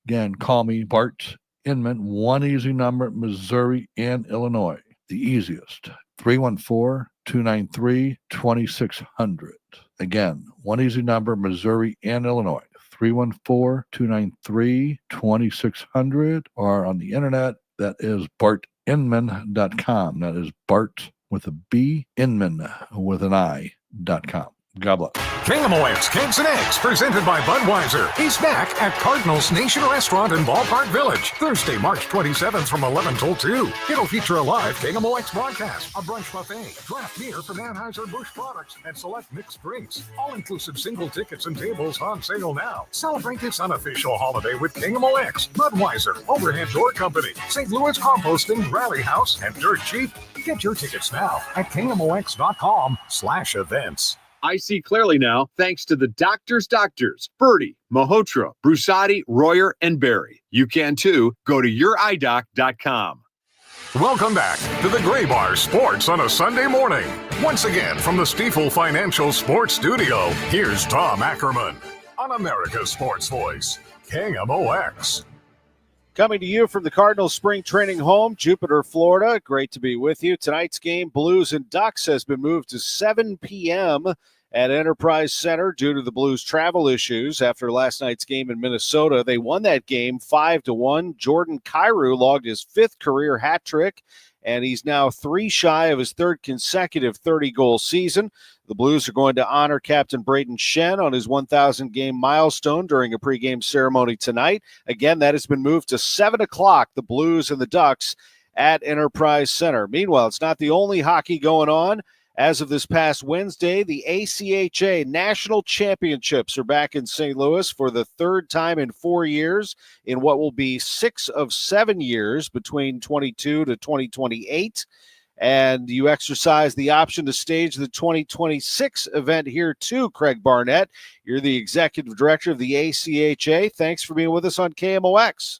Again, call me, Bart Inman, one easy number, Missouri and Illinois. The easiest, 314-293-2600. Again, one easy number, Missouri and Illinois, 314-293-2600. Or on the internet, that is bartinman.com. That is Bart with a B, Inman with an I.com. God bless. KMOX Cakes and Eggs, presented by Budweiser, is back at Cardinals Nation Restaurant in Ballpark Village, Thursday, March 27th from 11 till 2. It'll feature a live KMOX broadcast, a brunch buffet, draft beer from Anheuser-Busch products, and select mixed drinks. All-inclusive single tickets and tables on sale now. Celebrate this unofficial holiday with KMOX, Budweiser, Overhead Door Company, St. Louis Composting, Rally House, and Dirt Cheap. Get your tickets now at KMOX.com/events. I see clearly now, thanks to the doctors, Bertie, Mahotra, Brusati, Royer, and Barry. You can too. Go to youreyedoctor.com. Welcome back to the Gray Bar Sports on a Sunday morning. Once again from the Stifel Financial Sports Studio, here's Tom Ackerman on America's Sports Voice, KMOX. Coming to you from the Cardinals spring training home, Jupiter, Florida. Great to be with you. Tonight's game, Blues and Ducks, has been moved to 7 p.m. at Enterprise Center due to the Blues travel issues after last night's game in Minnesota. They won that game 5-1. Jordan Kyrou logged his 5th career hat trick, and he's now 3 shy of his 3rd consecutive 30-goal season. The Blues are going to honor Captain Braden Shen on his 1,000-game milestone during a pregame ceremony tonight. Again, that has been moved to 7 o'clock, the Blues and the Ducks at Enterprise Center. Meanwhile, it's not the only hockey going on. As of this past Wednesday, the ACHA National Championships are back in St. Louis for the 3rd time in 4 years in what will be 6 of 7 years between 22 to 2028. And you exercise the option to stage the 2026 event here too, Craig Barnett. You're the executive director of the ACHA. Thanks for being with us on KMOX.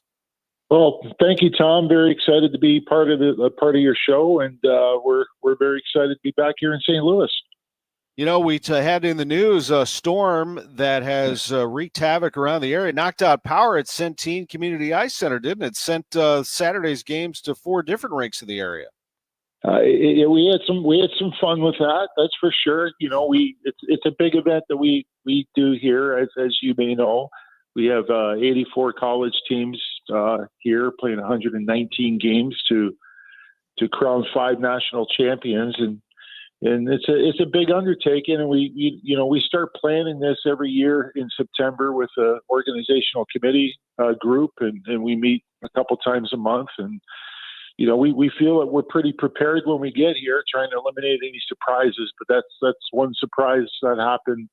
Well, thank you, Tom. Very excited to be part of your show, and we're very excited to be back here in St. Louis. You know, we had in the news a storm that has wreaked havoc around the area, knocked out power at Centene Community Ice Center, didn't it? Sent Saturday's games to 4 different rinks in the area. We had some fun with that. That's for sure. You know, it's a big event that we do here, as you may know. We have 84 college teams here playing 119 games to crown 5 national champions, and it's a big undertaking. And we start planning this every year in September with an organizational committee group, and we meet a couple times a month. And you know, we feel that we're pretty prepared when we get here, trying to eliminate any surprises. But that's one surprise that happened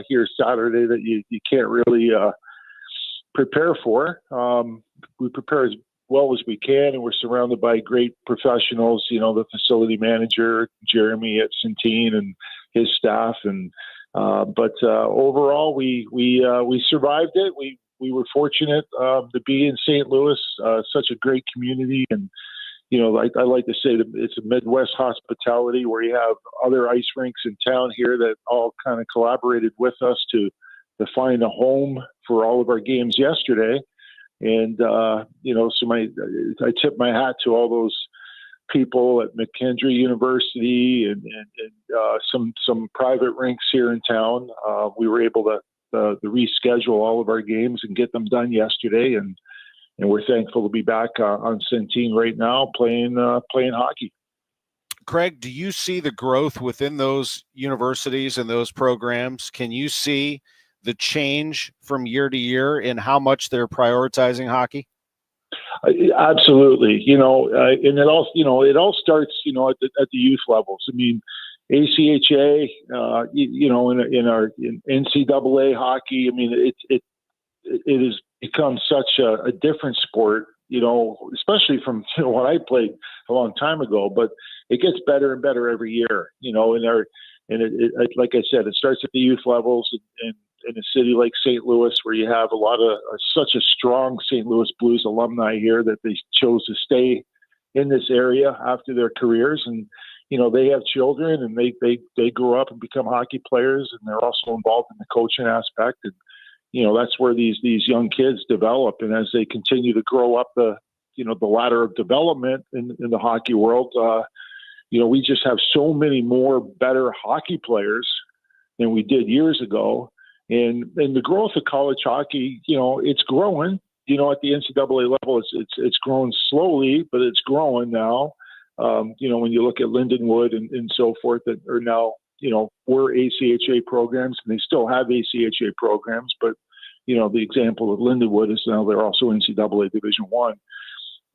here Saturday that you can't really prepare for. We prepare as well as we can, and we're surrounded by great professionals. You know, the facility manager Jeremy at Centene and his staff. And but overall, we survived it. We were fortunate to be in St. Louis, such a great community. And you know, I like to say that it's a Midwest hospitality where you have other ice rinks in town here that all kind of collaborated with us to find a home for all of our games yesterday. And, you know, so I tip my hat to all those people at McKendree University and some private rinks here in town. We were able to reschedule all of our games and get them done yesterday. And we're thankful to be back on Centene right now playing hockey. Craig, do you see the growth within those universities and those programs? Can you see the change from year to year in how much they're prioritizing hockey? Absolutely. You know, and it all starts, you know, at the youth levels. I mean, ACHA, you know, in NCAA hockey, I mean, it has become such a different sport, you know, especially from when I played a long time ago, but it gets better and better every year, you know, like I said, it starts at the youth levels and in a city like St. Louis, where you have a lot of such a strong St. Louis Blues alumni here that they chose to stay in this area after their careers. And, you know, they have children and they grow up and become hockey players, and they're also involved in the coaching aspect. And, you know, that's where these young kids develop. And as they continue to grow up the ladder of development in the hockey world, you know, we just have so many more better hockey players than we did years ago. And the growth of college hockey, you know, it's growing. You know, at the NCAA level, it's growing slowly, but it's growing now. You know, when you look at Lindenwood and so forth that are now, you know, were ACHA programs, and they still have ACHA programs, but you know, the example of Lindenwood is now they're also NCAA Division I.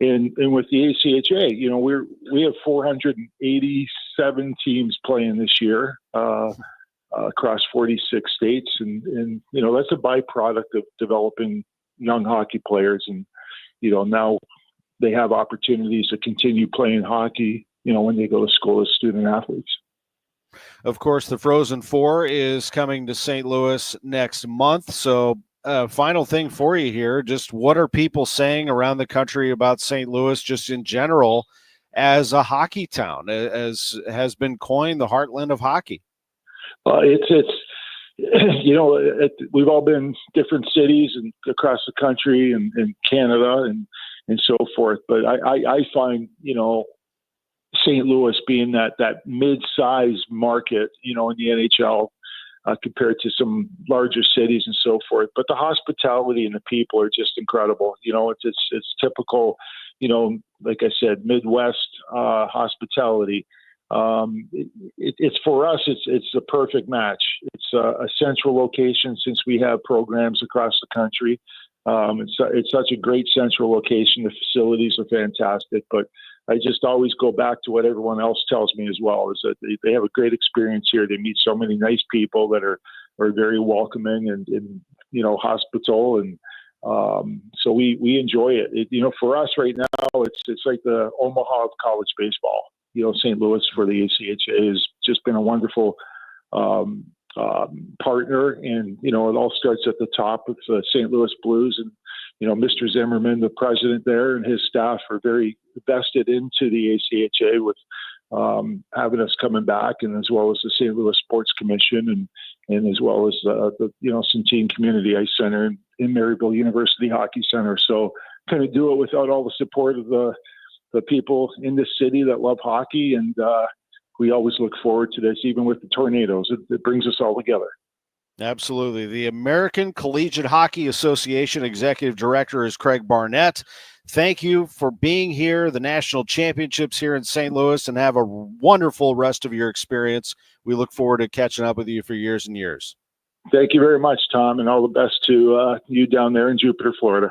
And with the ACHA, you know, we have 487 teams playing this year. Across 46 states. And, you know, that's a byproduct of developing young hockey players. And, you know, now they have opportunities to continue playing hockey, you know, when they go to school as student athletes. Of course, the Frozen Four is coming to St. Louis next month. So final thing for you here, just what are people saying around the country about St. Louis, just in general, as a hockey town, as has been coined the heartland of hockey? It's we've all been different cities and across the country and Canada and so forth. But I find, St. Louis being that mid-sized market, in the NHL compared to some larger cities and so forth. But the hospitality and the people are just incredible. It's typical, like I said, Midwest hospitality. It's for us, it's a perfect match. It's a central location since we have programs across the country. It's such a great central location. The facilities are fantastic, but I just always go back to what everyone else tells me as well, is that they have a great experience here. They meet so many nice people that are very welcoming and hospitable. And so we enjoy it. For us right now, it's like the Omaha of college baseball. St. Louis for the ACHA has just been a wonderful partner. And, it all starts at the top with the St. Louis Blues. And, Mr. Zimmerman, the president there, and his staff are very vested into the ACHA with having us coming back, and as well as the St. Louis Sports Commission and as well as the Centene Community Ice Center in Maryville University Hockey Center. So couldn't do it without all the support of the people in this city that love hockey. And we always look forward to this, even with the tornadoes. It brings us all together. Absolutely. The American Collegiate Hockey Association Executive Director is Craig Barnett. Thank you for being here, the national championships here in St. Louis, and have a wonderful rest of your experience. We look forward to catching up with you for years and years. Thank you very much, Tom, and all the best to you down there in Jupiter, Florida.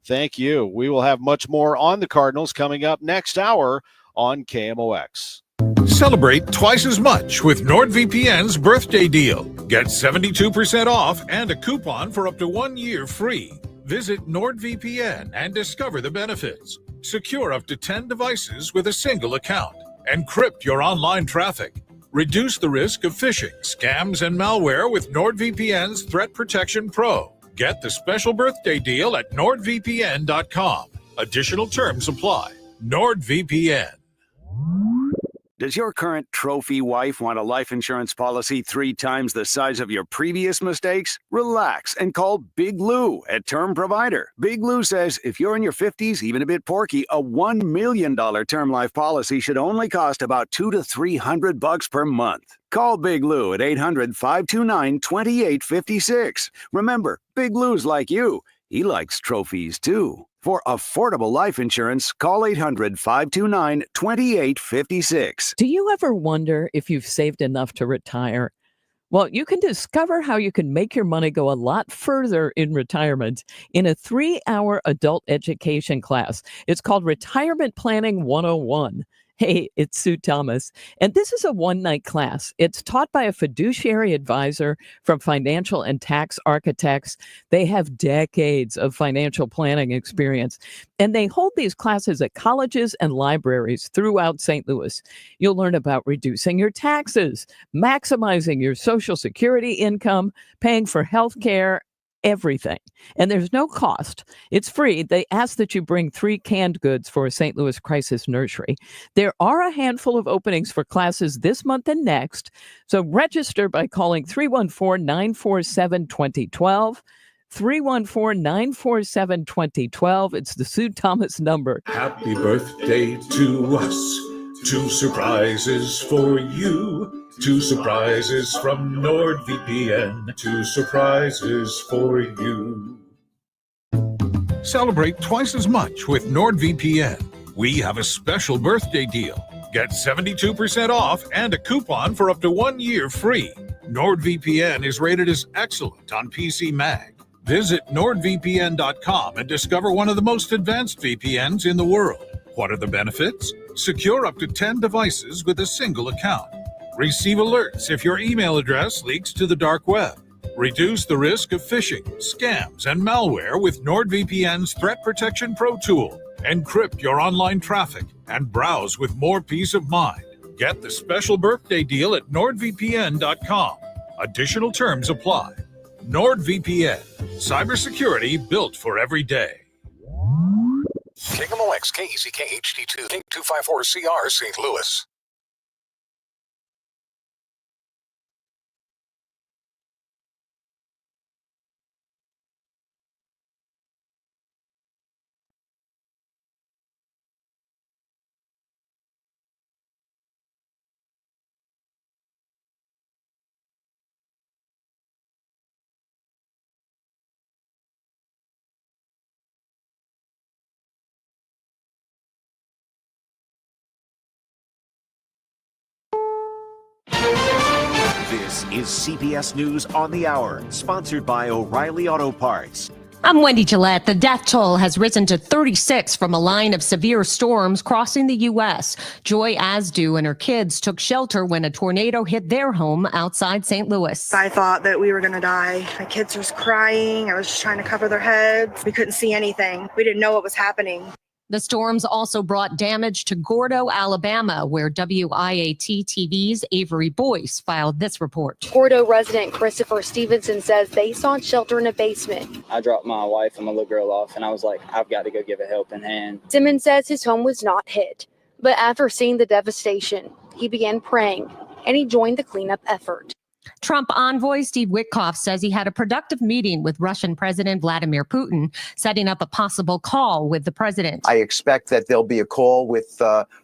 Thank you. We will have much more on the Cardinals coming up next hour on KMOX. Celebrate twice as much with NordVPN's birthday deal. Get 72% off and a coupon for up to 1 year free. Visit NordVPN and discover the benefits. Secure up to 10 devices with a single account. Encrypt your online traffic. Reduce the risk of phishing, scams, and malware with NordVPN's Threat Protection Pro. Get the special birthday deal at NordVPN.com. Additional terms apply. NordVPN. Does your current trophy wife want a life insurance policy 3 times the size of your previous mistakes? Relax and call Big Lou at Term Provider. Big Lou says if you're in your 50s, even a bit porky, a $1 million term life policy should only cost about $200 to $300 per month. Call Big Lou at 800-529-2856. Remember, Big Lou's like you. He likes trophies too. For affordable life insurance, call 800-529-2856. Do you ever wonder if you've saved enough to retire? Well, you can discover how you can make your money go a lot further in retirement in a 3-hour adult education class. It's called Retirement Planning 101. Hey, it's Sue Thomas, and this is a one-night class. It's taught by a fiduciary advisor from Financial and Tax Architects. They have decades of financial planning experience, and they hold these classes at colleges and libraries throughout St. Louis. You'll learn about reducing your taxes, maximizing your Social Security income, paying for health care, everything. And there's no cost. It's free. They ask that you bring 3 canned goods for a St. Louis crisis nursery. There are a handful of openings for classes this month and next. So register by calling 314-947-2012. 314-947-2012. It's the Sue Thomas number. Happy birthday to us. 2 surprises for you. 2 surprises from NordVPN. 2 surprises for you. Celebrate twice as much with NordVPN. We have a special birthday deal. Get 72% off and a coupon for up to 1 year free. NordVPN is rated as excellent on PC Mag. Visit NordVPN.com and discover one of the most advanced VPNs in the world. What are the benefits? Secure up to 10 devices with a single account. Receive alerts if your email address leaks to the dark web. Reduce the risk of phishing, scams, and malware with NordVPN's Threat Protection Pro tool. Encrypt your online traffic and browse with more peace of mind. Get the special birthday deal at NordVPN.com. Additional terms apply. NordVPN. Cybersecurity built for every day. KMOX, KECK HD2, K254CR, St. Louis. This is CBS News on the Hour, sponsored by O'Reilly Auto Parts. I'm Wendy Gillette. The death toll has risen to 36 from a line of severe storms crossing the U.S. Joy Asdu and her kids took shelter when a tornado hit their home outside St. Louis. I thought that we were going to die. My kids were crying. I was just trying to cover their heads. We couldn't see anything. We didn't know what was happening. The storms also brought damage to Gordo, Alabama, where WIAT TV's Avery Boyce filed this report. Gordo resident Christopher Stevenson says they sought shelter in a basement. I dropped my wife and my little girl off, and I was like, I've got to go give a helping hand. Simmons says his home was not hit, but after seeing the devastation, he began praying, and he joined the cleanup effort. Trump envoy Steve Witkoff says he had a productive meeting with Russian President Vladimir Putin, setting up a possible call with the president. I expect that there'll be a call with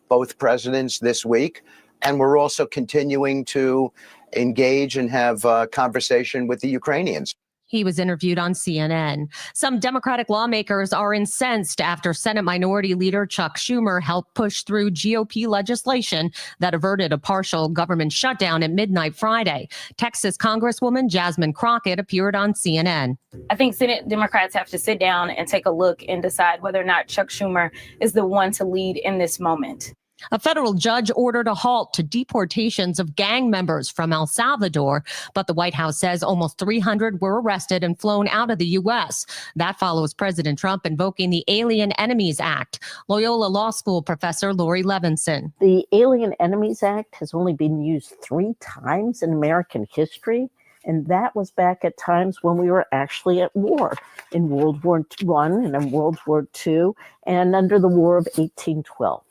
both presidents this week, and we're also continuing to engage and have a conversation with the Ukrainians. He was interviewed on CNN. Some Democratic lawmakers are incensed after Senate Minority Leader Chuck Schumer helped push through GOP legislation that averted a partial government shutdown at midnight Friday. Texas Congresswoman Jasmine Crockett appeared on CNN. I think Senate Democrats have to sit down and take a look and decide whether or not Chuck Schumer is the one to lead in this moment. A federal judge ordered a halt to deportations of gang members from El Salvador, but the White House says almost 300 were arrested and flown out of the U.S. That follows President Trump invoking the Alien Enemies Act. Loyola Law School professor Lori Levinson. The Alien Enemies Act has only been used 3 times in American history. And that was back at times when we were actually at war, in World War I and in World War II, and under the War of 1812.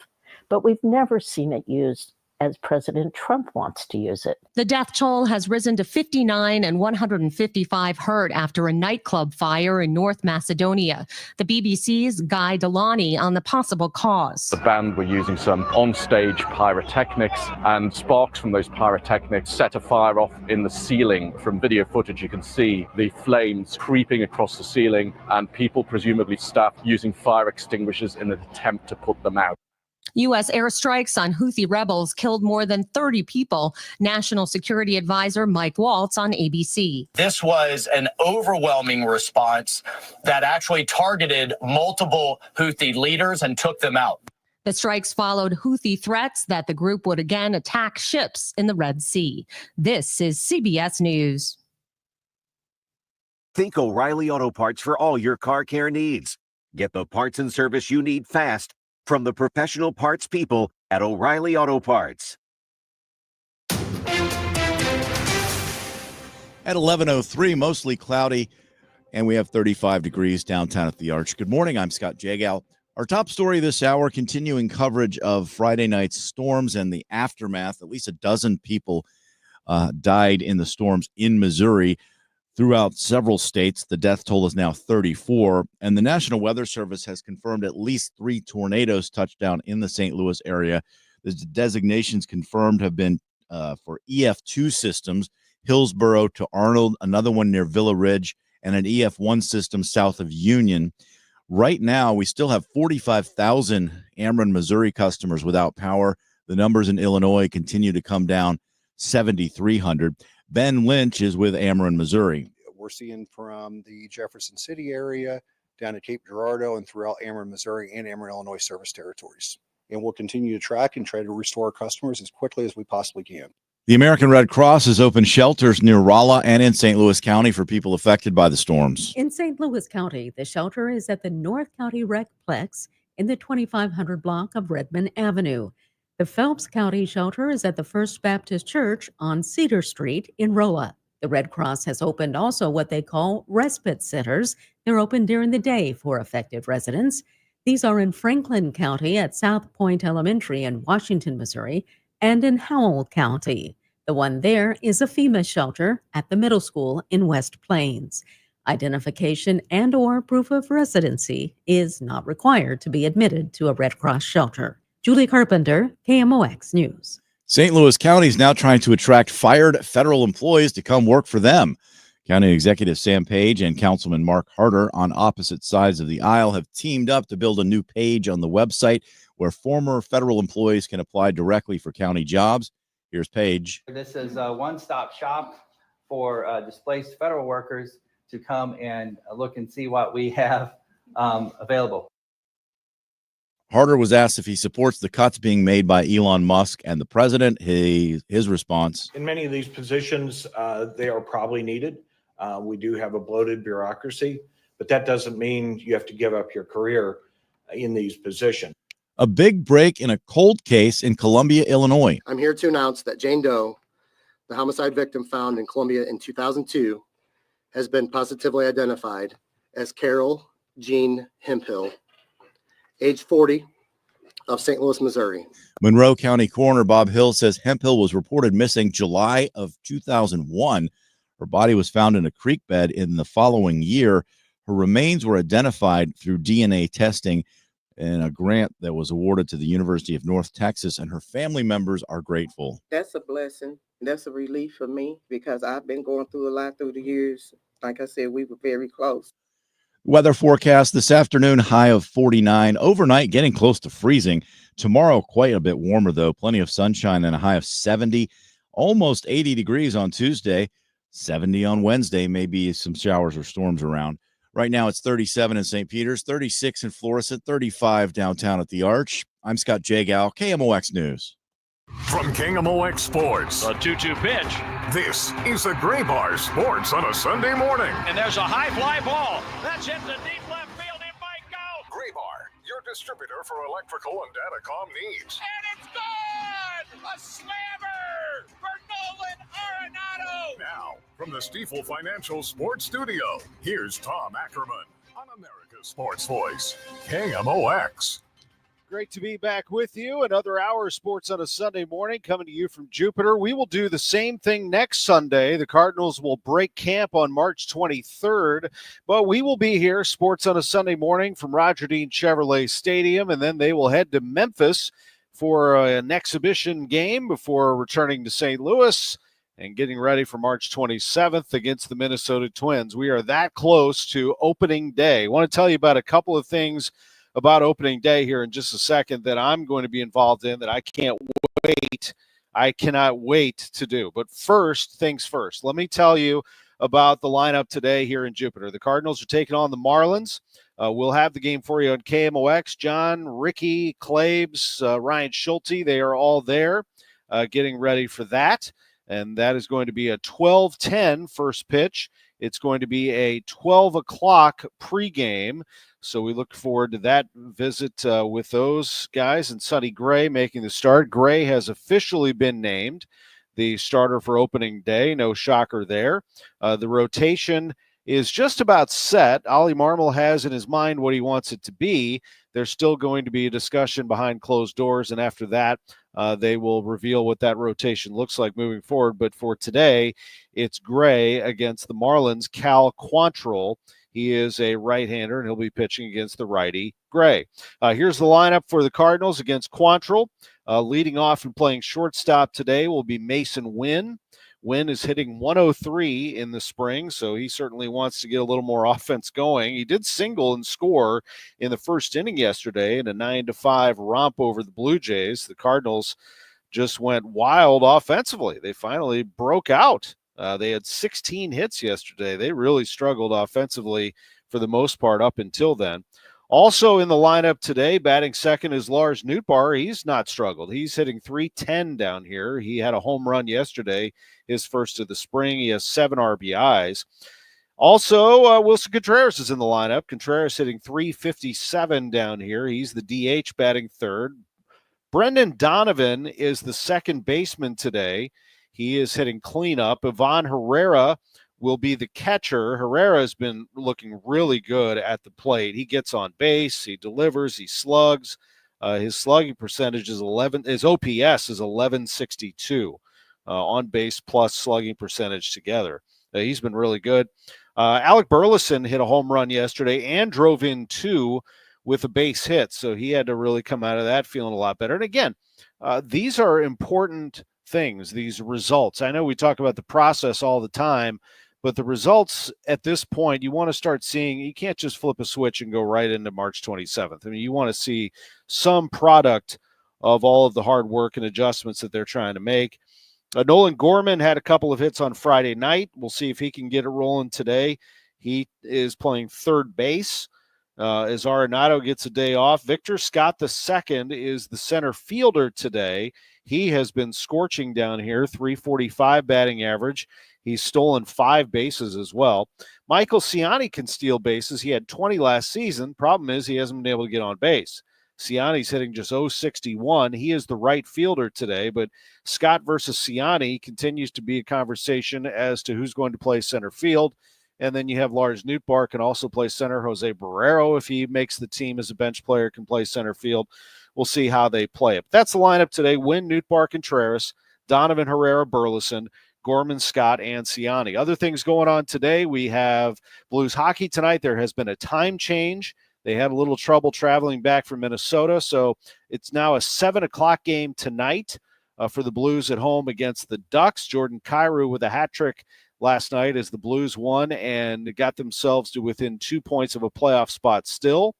But we've never seen it used as President Trump wants to use it. The death toll has risen to 59 and 155 hurt after a nightclub fire in North Macedonia. The BBC's Guy Delaney on the possible cause. The band were using some on-stage pyrotechnics, and sparks from those pyrotechnics set a fire off in the ceiling. From video footage, you can see the flames creeping across the ceiling, and people, presumably staff, using fire extinguishers in an attempt to put them out. U.S. airstrikes on Houthi rebels killed more than 30 people. National Security Advisor Mike Waltz on ABC. This was an overwhelming response that actually targeted multiple Houthi leaders and took them out. The strikes followed Houthi threats that the group would again attack ships in the Red Sea. This is CBS News. Think O'Reilly Auto Parts for all your car care needs. Get the parts and service you need fast from the professional parts people at O'Reilly Auto Parts. At 11:03, mostly cloudy, and we have 35 degrees downtown at the Arch. Good morning, I'm Scott Jagow. Our top story this hour, continuing coverage of Friday night's storms and the aftermath. At least a dozen people died in the storms in Missouri. Throughout several states, the death toll is now 34, and the National Weather Service has confirmed at least 3 tornadoes touched down in the St. Louis area. The designations confirmed have been for EF2 systems, Hillsborough to Arnold, another one near Villa Ridge, and an EF1 system south of Union. Right now, we still have 45,000 Ameren, Missouri customers without power. The numbers in Illinois continue to come down, 7,300. Ben Lynch is with Ackerman, Missouri. We're seeing from the Jefferson City area down to Cape Girardeau and throughout Ackerman, Missouri and Ackerman, Illinois service territories. And we'll continue to track and try to restore our customers as quickly as we possibly can. The American Red Cross has opened shelters near Rolla and in St. Louis County for people affected by the storms. In St. Louis County, the shelter is at the North County Recplex in the 2500 block of Redmond Avenue. The Phelps County shelter is at the First Baptist Church on Cedar Street in Rolla. The Red Cross has opened also what they call respite centers. They're open during the day for affected residents. These are in Franklin County at South Point Elementary in Washington, Missouri, and in Howell County. The one there is a FEMA shelter at the middle school in West Plains. Identification and/or proof of residency is not required to be admitted to a Red Cross shelter. Julie Carpenter, KMOX News. St. Louis County is now trying to attract fired federal employees to come work for them. County Executive Sam Page and Councilman Mark Harder on opposite sides of the aisle have teamed up to build a new page on the website where former federal employees can apply directly for county jobs. Here's Paige. This is a one-stop shop for displaced federal workers to come and look and see what we have available. Harder was asked if he supports the cuts being made by Elon Musk and the president. His response: in many of these positions, they are probably needed. We do have a bloated bureaucracy, but that doesn't mean you have to give up your career in these positions. A big break in a cold case in Columbia, Illinois. I'm here to announce that Jane Doe, the homicide victim found in Columbia in 2002, has been positively identified as Carol Jean Hemphill, age 40, of St. Louis, Missouri. Monroe County Coroner Bob Hill says Hemphill was reported missing July of 2001. Her body was found in a creek bed in the following year. Her remains were identified through DNA testing in a grant that was awarded to the University of North Texas, and her family members are grateful. That's a blessing. That's a relief for me because I've been going through a lot through the years. Like I said, we were very close. Weather forecast this afternoon, high of 49. Overnight, getting close to freezing. Tomorrow, quite a bit warmer, though. Plenty of sunshine and a high of 70. Almost 80 degrees on Tuesday. 70 on Wednesday. Maybe some showers or storms around. Right now, it's 37 in St. Peter's, 36 in Florissant, 35 downtown at the Arch. I'm Scott Jagow, KMOX News. From KMOX Sports. A 2-2 pitch. This is the Gray Bar Sports on a Sunday morning. And there's a high fly ball. That's hit to deep left field. It might go. Gray Bar, your distributor for electrical and datacom needs. And it's gone! A slammer for Nolan Arenado. Now, from the Stifel Financial Sports Studio, here's Tom Ackerman on America's Sports Voice, KMOX. Great to be back with you. Another hour of sports on a Sunday morning coming to you from Jupiter. We will do the same thing next Sunday. The Cardinals will break camp on March 23rd, but we will be here, sports on a Sunday morning from Roger Dean Chevrolet Stadium, and then they will head to Memphis for an exhibition game before returning to St. Louis and getting ready for March 27th against the Minnesota Twins. We are that close to opening day. I want to tell you about a couple of things about opening day here in just a second that I'm going to be involved in that I cannot wait to do. But first things first, let me tell you about the lineup today here in Jupiter. The Cardinals are taking on the Marlins. We'll have the game for you on KMOX. John, Ricky, Claves, Ryan Schulte, they are all there getting ready for that. And that is going to be a 12:10 first pitch. It's going to be a 12 o'clock pregame. So we look forward to that visit with those guys, and Sonny Gray making the start. Gray has officially been named the starter for opening day. No shocker there. The rotation is just about set. Ollie Marmol has in his mind what he wants it to be. There's still going to be a discussion behind closed doors, and after that, they will reveal what that rotation looks like moving forward. But for today, it's Gray against the Marlins. Cal Quantrill, he is a right-hander, and he'll be pitching against the righty Gray. Here's the lineup for the Cardinals against Quantrill. Leading off and playing shortstop today will be Mason Wynn. Wynn is hitting 103 in the spring, so he certainly wants to get a little more offense going. He did single and score in the first inning yesterday in a 9-5 romp over the Blue Jays. The Cardinals just went wild offensively. They finally broke out. They had 16 hits yesterday. They really struggled offensively for the most part up until then. Also in the lineup today, batting second is Lars Nootbaar. He's not struggled. He's hitting .310 down here. He had a home run yesterday, his first of the spring. He has 7 RBIs. Also, Wilson Contreras is in the lineup. Contreras hitting .357 down here. He's the DH batting third. Brendan Donovan is the second baseman today. He is hitting cleanup. Ivan Herrera will be the catcher. Herrera has been looking really good at the plate. He gets on base, he delivers, he slugs. His slugging percentage is 11. His OPS is 1162 on base plus slugging percentage together. He's been really good. Alec Burleson hit a home run yesterday and drove in 2 with a base hit, so he had to really come out of that feeling a lot better. And again, these are important things, these results. I know we talk about the process all the time, but the results at this point, you want to start seeing, you can't just flip a switch and go right into March 27th. I mean, you want to see some product of all of the hard work and adjustments that they're trying to make. Nolan Gorman had a couple of hits on Friday night. We'll see if he can get it rolling today. He is playing third base as Arenado gets a day off. Victor Scott II is the center fielder today. He has been scorching down here, 345 batting average. He's stolen 5 bases as well. Michael Ciani can steal bases. He had 20 last season. Problem is he hasn't been able to get on base. Ciani's hitting just .061. He is the right fielder today, but Scott versus Ciani continues to be a conversation as to who's going to play center field. And then you have Lars Nootbaar can also play center. Jose Barrero, if he makes the team as a bench player, can play center field. We'll see how they play it. But that's the lineup today. Wynn, Nootbaar, Contreras, Donovan, Herrera, Burleson, Gorman, Scott, and Ciani. Other things going on today. We have Blues hockey tonight. There has been a time change. They had a little trouble traveling back from Minnesota, so it's now a 7 o'clock game tonight for the Blues at home against the Ducks. Jordan Kyrou with a hat trick last night as the Blues won and got themselves to within 2 points of a playoff spot still.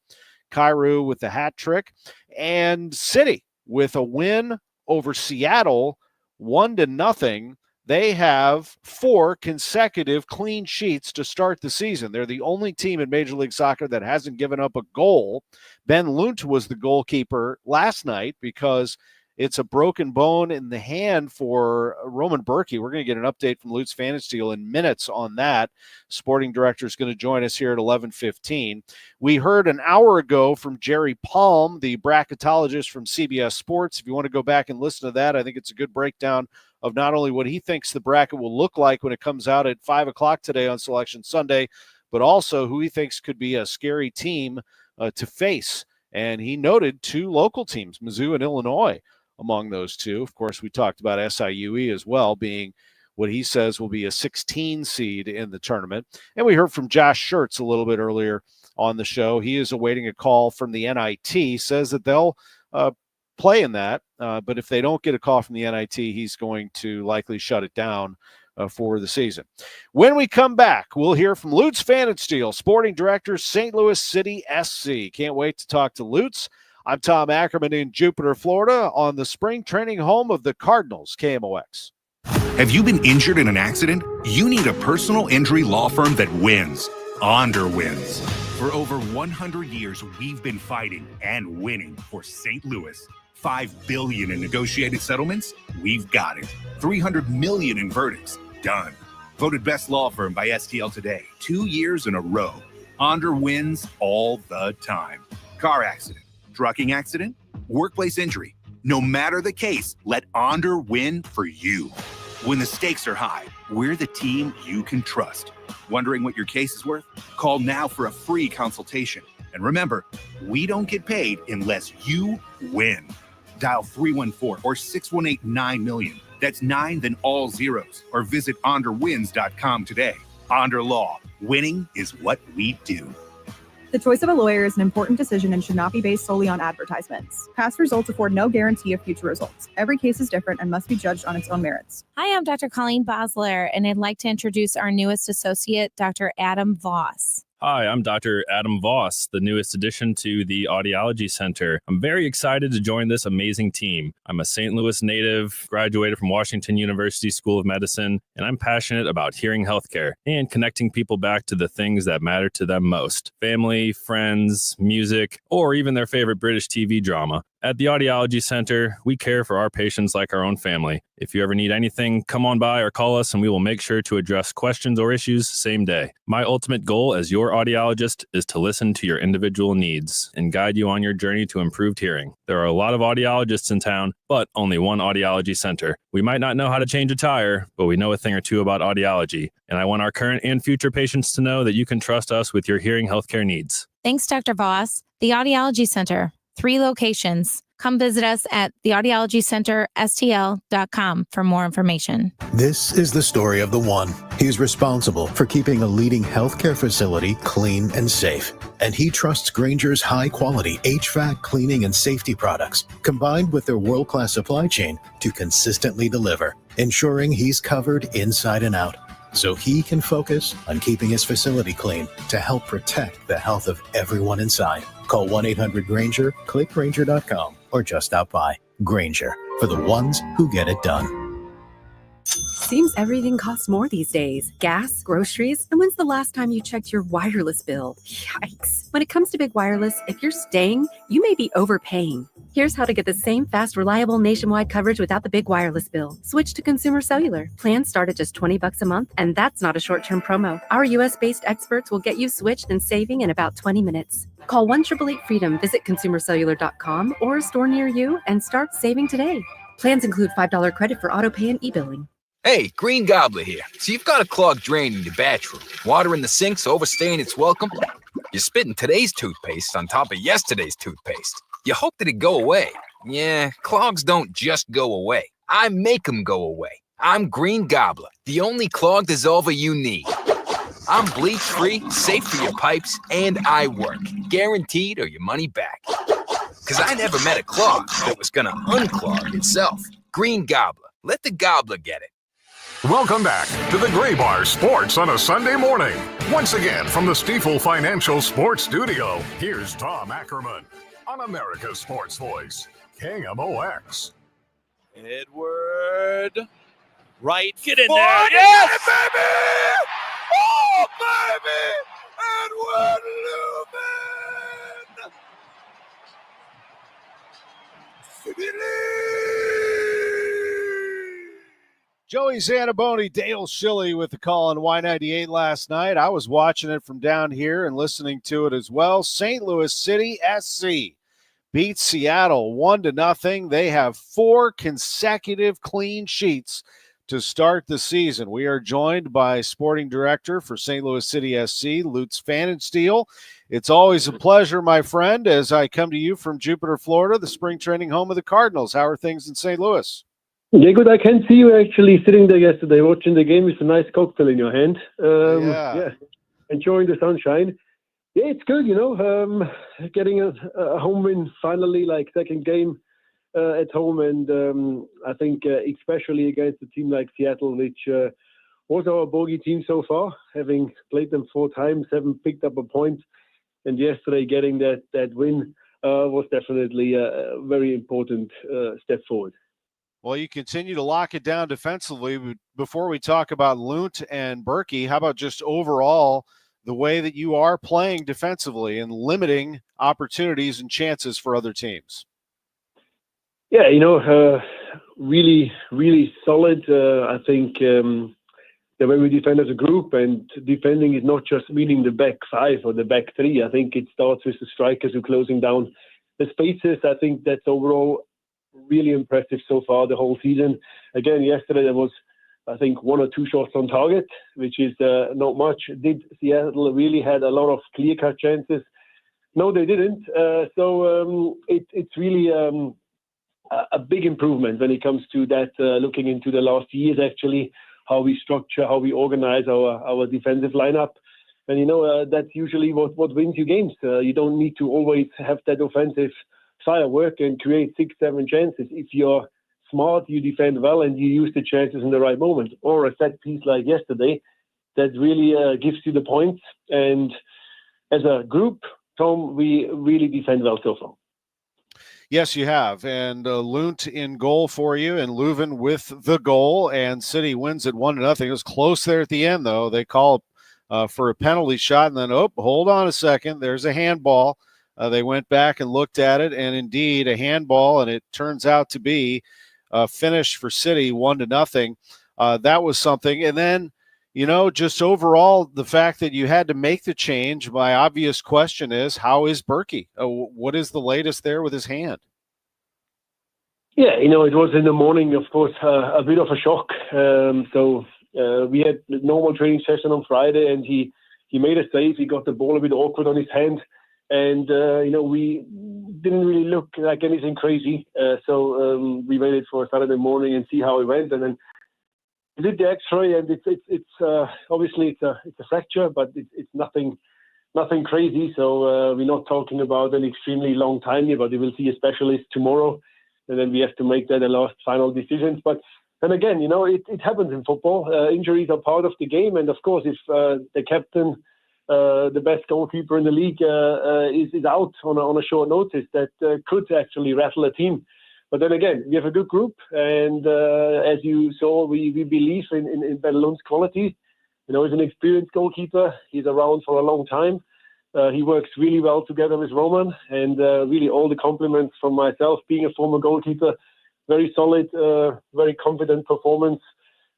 Kyrou with the hat trick. And City with a win over Seattle, 1-0. They have 4 consecutive clean sheets to start the season. They're the only team in Major League Soccer that hasn't given up a goal. Ben Lunt was the goalkeeper last night because it's a broken bone in the hand for Roman Berkey. We're going to get an update from Lutz Pdannenstiel in minutes on that. Sporting director is going to join us here at 11:15. We heard an hour ago from Jerry Palm, the bracketologist from CBS Sports. If you want to go back and listen to that, I think it's a good breakdown of not only what he thinks the bracket will look like when it comes out at 5 o'clock today on Selection Sunday, but also who he thinks could be a scary team to face. And he noted 2 local teams, Mizzou and Illinois, among those 2. Of course, we talked about SIUE as well, being what he says will be a 16 seed in the tournament. And we heard from Josh Schertz a little bit earlier on the show. He is awaiting a call from the NIT, says that they'll play in that, but if they don't get a call from the NIT, he's going to likely shut it down for the season. When we come back, we'll hear from Lutz Pdannenstiel, sporting director, St. Louis City SC. Can't wait to talk to Lutz. I'm Tom Ackerman in Jupiter, Florida, on the spring training home of the Cardinals, KMOX. Have you been injured in an accident? You need a personal injury law firm that wins. Onder wins. For over 100 years, we've been fighting and winning for St. Louis. $5 billion in negotiated settlements? We've got it. $300 million in verdicts? Done. Voted best law firm by STL Today 2 years in a row. Onder wins all the time. Car accident, trucking accident, workplace injury. No matter the case, let Onder win for you. When the stakes are high, we're the team you can trust. Wondering what your case is worth? Call now for a free consultation. And remember, we don't get paid unless you win. Dial 314 or 618-9-million. That's 9 then all zeros. Or visit onderwins.com today. Onder Law. Winning is what we do. The choice of a lawyer is an important decision and should not be based solely on advertisements. Past results afford no guarantee of future results. Every case is different and must be judged on its own merits. Hi, I'm Dr. Colleen Bosler, and I'd like to introduce our newest associate, Dr. Adam Voss. Hi, I'm Dr. Adam Voss, the newest addition to the Audiology Center. I'm very excited to join this amazing team. I'm a St. Louis native, graduated from Washington University School of Medicine, and I'm passionate about hearing healthcare and connecting people back to the things that matter to them most: family, friends, music, or even their favorite British TV drama. At the Audiology Center, we care for our patients like our own family. If you ever need anything, come on by or call us and we will make sure to address questions or issues same day. My ultimate goal as your audiologist is to listen to your individual needs and guide you on your journey to improved hearing. There are a lot of audiologists in town, but only one Audiology Center. We might not know how to change a tire, but we know a thing or two about audiology. And I want our current and future patients to know that you can trust us with your hearing healthcare needs. Thanks, Dr. Voss. The Audiology Center, 3 locations. Come visit us at theaudiologycenterstl.com for more information. This is the story of the one. He's responsible for keeping a leading healthcare facility clean and safe. And he trusts Grainger's high-quality HVAC cleaning and safety products, combined with their world-class supply chain, to consistently deliver, ensuring he's covered inside and out, so he can focus on keeping his facility clean to help protect the health of everyone inside. Call 1-800-GRAINGER, click Grainger.com, or just stop by. Grainger, for the ones who get it done. Seems everything costs more these days. Gas, groceries, and when's the last time you checked your wireless bill? Yikes. When it comes to big wireless, if you're staying, you may be overpaying. Here's how to get the same fast, reliable nationwide coverage without the big wireless bill. Switch to Consumer Cellular. Plans start at just $20 a month, and that's not a short-term promo. Our U.S.-based experts will get you switched and saving in about 20 minutes. Call 1-888-FREEDOM, visit consumercellular.com or a store near you, and start saving today. Plans include $5 credit for auto pay and e-billing. Hey, Green Gobbler here. So you've got a clogged drain in your bathroom. Water in the sink's overstaying its welcome. You're spitting today's toothpaste on top of yesterday's toothpaste. You hope that it go away. Yeah, clogs don't just go away. I make them go away. I'm Green Gobbler, the only clog dissolver you need. I'm bleach-free, safe for your pipes, and I work. Guaranteed or your money back. Because I never met a clog that was going to unclog itself. Green Gobbler. Let the gobbler get it. Welcome back to the Gray Bar Sports on a Sunday morning. Once again, from the Stifel Financial Sports Studio, here's Tom Ackerman on America's Sports Voice, KMOX. Edward, right, get in foot. there, Yes, baby! Oh, baby! Edward Lumen! Joey Zanaboni, Dale Schilly with the call on Y98 last night. I was watching it from down here and listening to it as well. St. Louis City SC beats Seattle 1-0. They have 4 consecutive clean sheets to start the season. We are joined by sporting director for St. Louis City SC, Lutz Pdannenstiel. It's always a pleasure, my friend, as I come to you from Jupiter, Florida, the spring training home of the Cardinals. How are things in St. Louis? Yeah, good. I can see you actually sitting there yesterday watching the game with a nice cocktail in your hand. Yeah, enjoying the sunshine. Yeah, it's good, getting a home win finally, like second game at home. And I think especially against a team like Seattle, which was our bogey team so far, having played them 4 times, haven't picked up a point. And yesterday getting that win was definitely a very important step forward. Well, you continue to lock it down defensively. Before we talk about Lunt and Berkey, how about just overall the way that you are playing defensively and limiting opportunities and chances for other teams? Yeah, really, really solid. I think the way we defend as a group, and defending is not just winning the back 5 or the back 3. I think it starts with the strikers who are closing down the spaces. I think that's overall really impressive so far the whole season. Again, yesterday there was, I think, 1 or 2 shots on target, which is not much. Did Seattle really had a lot of clear-cut chances? No, they didn't. So it's really a big improvement when it comes to that, looking into the last years, actually, how we structure, how we organize our defensive lineup. And, that's usually what wins you games. You don't need to always have that offensive firework and create 6-7 chances. If you're smart, you defend well, and you use the chances in the right moment. Or a set piece like yesterday that really gives you the points. And as a group, Tom, we really defend well so far. Yes, you have. And Lunt in goal for you, and Leuven with the goal. And City wins at 1-0. It was close there at the end, though. They call for a penalty shot, and then, hold on a second. There's a handball. They went back and looked at it, and indeed a handball, and it turns out to be a finish for City 1-0. That was something. And then, just overall, the fact that you had to make the change, my obvious question is, how is Berkey? What is the latest there with his hand? Yeah, it was in the morning, of course, a bit of a shock. We had the normal training session on Friday, and he made a save. He got the ball a bit awkward on his hand. And, we didn't really look like anything crazy. So we waited for Saturday morning and see how it went. And then we did the X-ray, and it's obviously it's a fracture, but it's nothing crazy. So we're not talking about an extremely long time here, but we will see a specialist tomorrow. And then we have to make that the last final decisions. But then again, it happens in football. Injuries are part of the game. And of course, if the captain, the best goalkeeper in the league, is out on a short notice, that could actually rattle a team. But then again, we have a good group, and as you saw, we believe in Ben Lund's quality. You know, he's an experienced goalkeeper. He's around for a long time. He works really well together with Roman, and really all the compliments from myself, being a former goalkeeper. Very solid, very confident performance,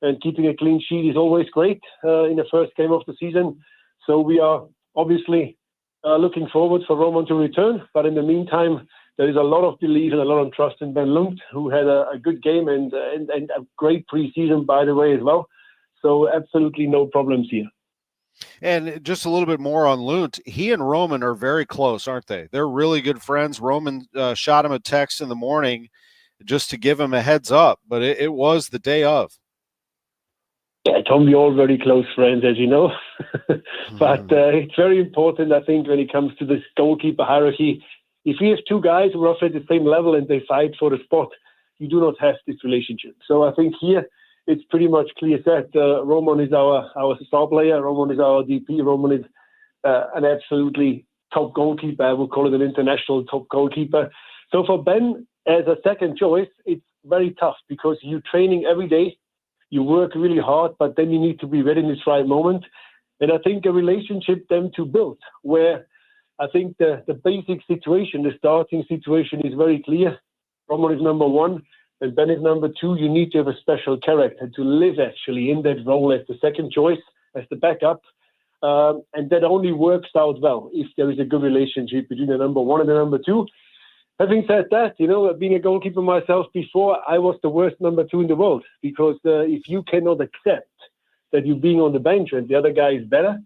and keeping a clean sheet is always great in the first game of the season. So we are obviously looking forward for Roman to return, but in the meantime, there is a lot of belief and a lot of trust in Ben Lund, who had a good game and a great preseason, by the way, as well. So absolutely no problems here. And just a little bit more on Lund. He and Roman are very close, aren't they? They're really good friends. Roman shot him a text in the morning just to give him a heads up, but it was the day of. Yeah, Tom, we're all very close friends, as you know. But it's very important, I think, when it comes to this goalkeeper hierarchy. If you have two guys who are off at the same level and they fight for the spot, you do not have this relationship. So I think here it's pretty much clear set. Roman is our star player. Roman is our DP. Roman is an absolutely top goalkeeper. I would call it an international top goalkeeper. So for Ben, as a second choice, it's very tough because you're training every day. You work really hard, but then you need to be ready in this right moment. And I think a relationship them to build where I think the basic situation, the starting situation is very clear. Roman is number one and Ben is number two. You need to have a special character to live actually in that role as the second choice, as the backup. And that only works out well if there is a good relationship between the number one and the number two. Having said that, you know, being a goalkeeper myself before, I was the worst number two in the world because if you cannot accept that you're being on the bench and the other guy is better,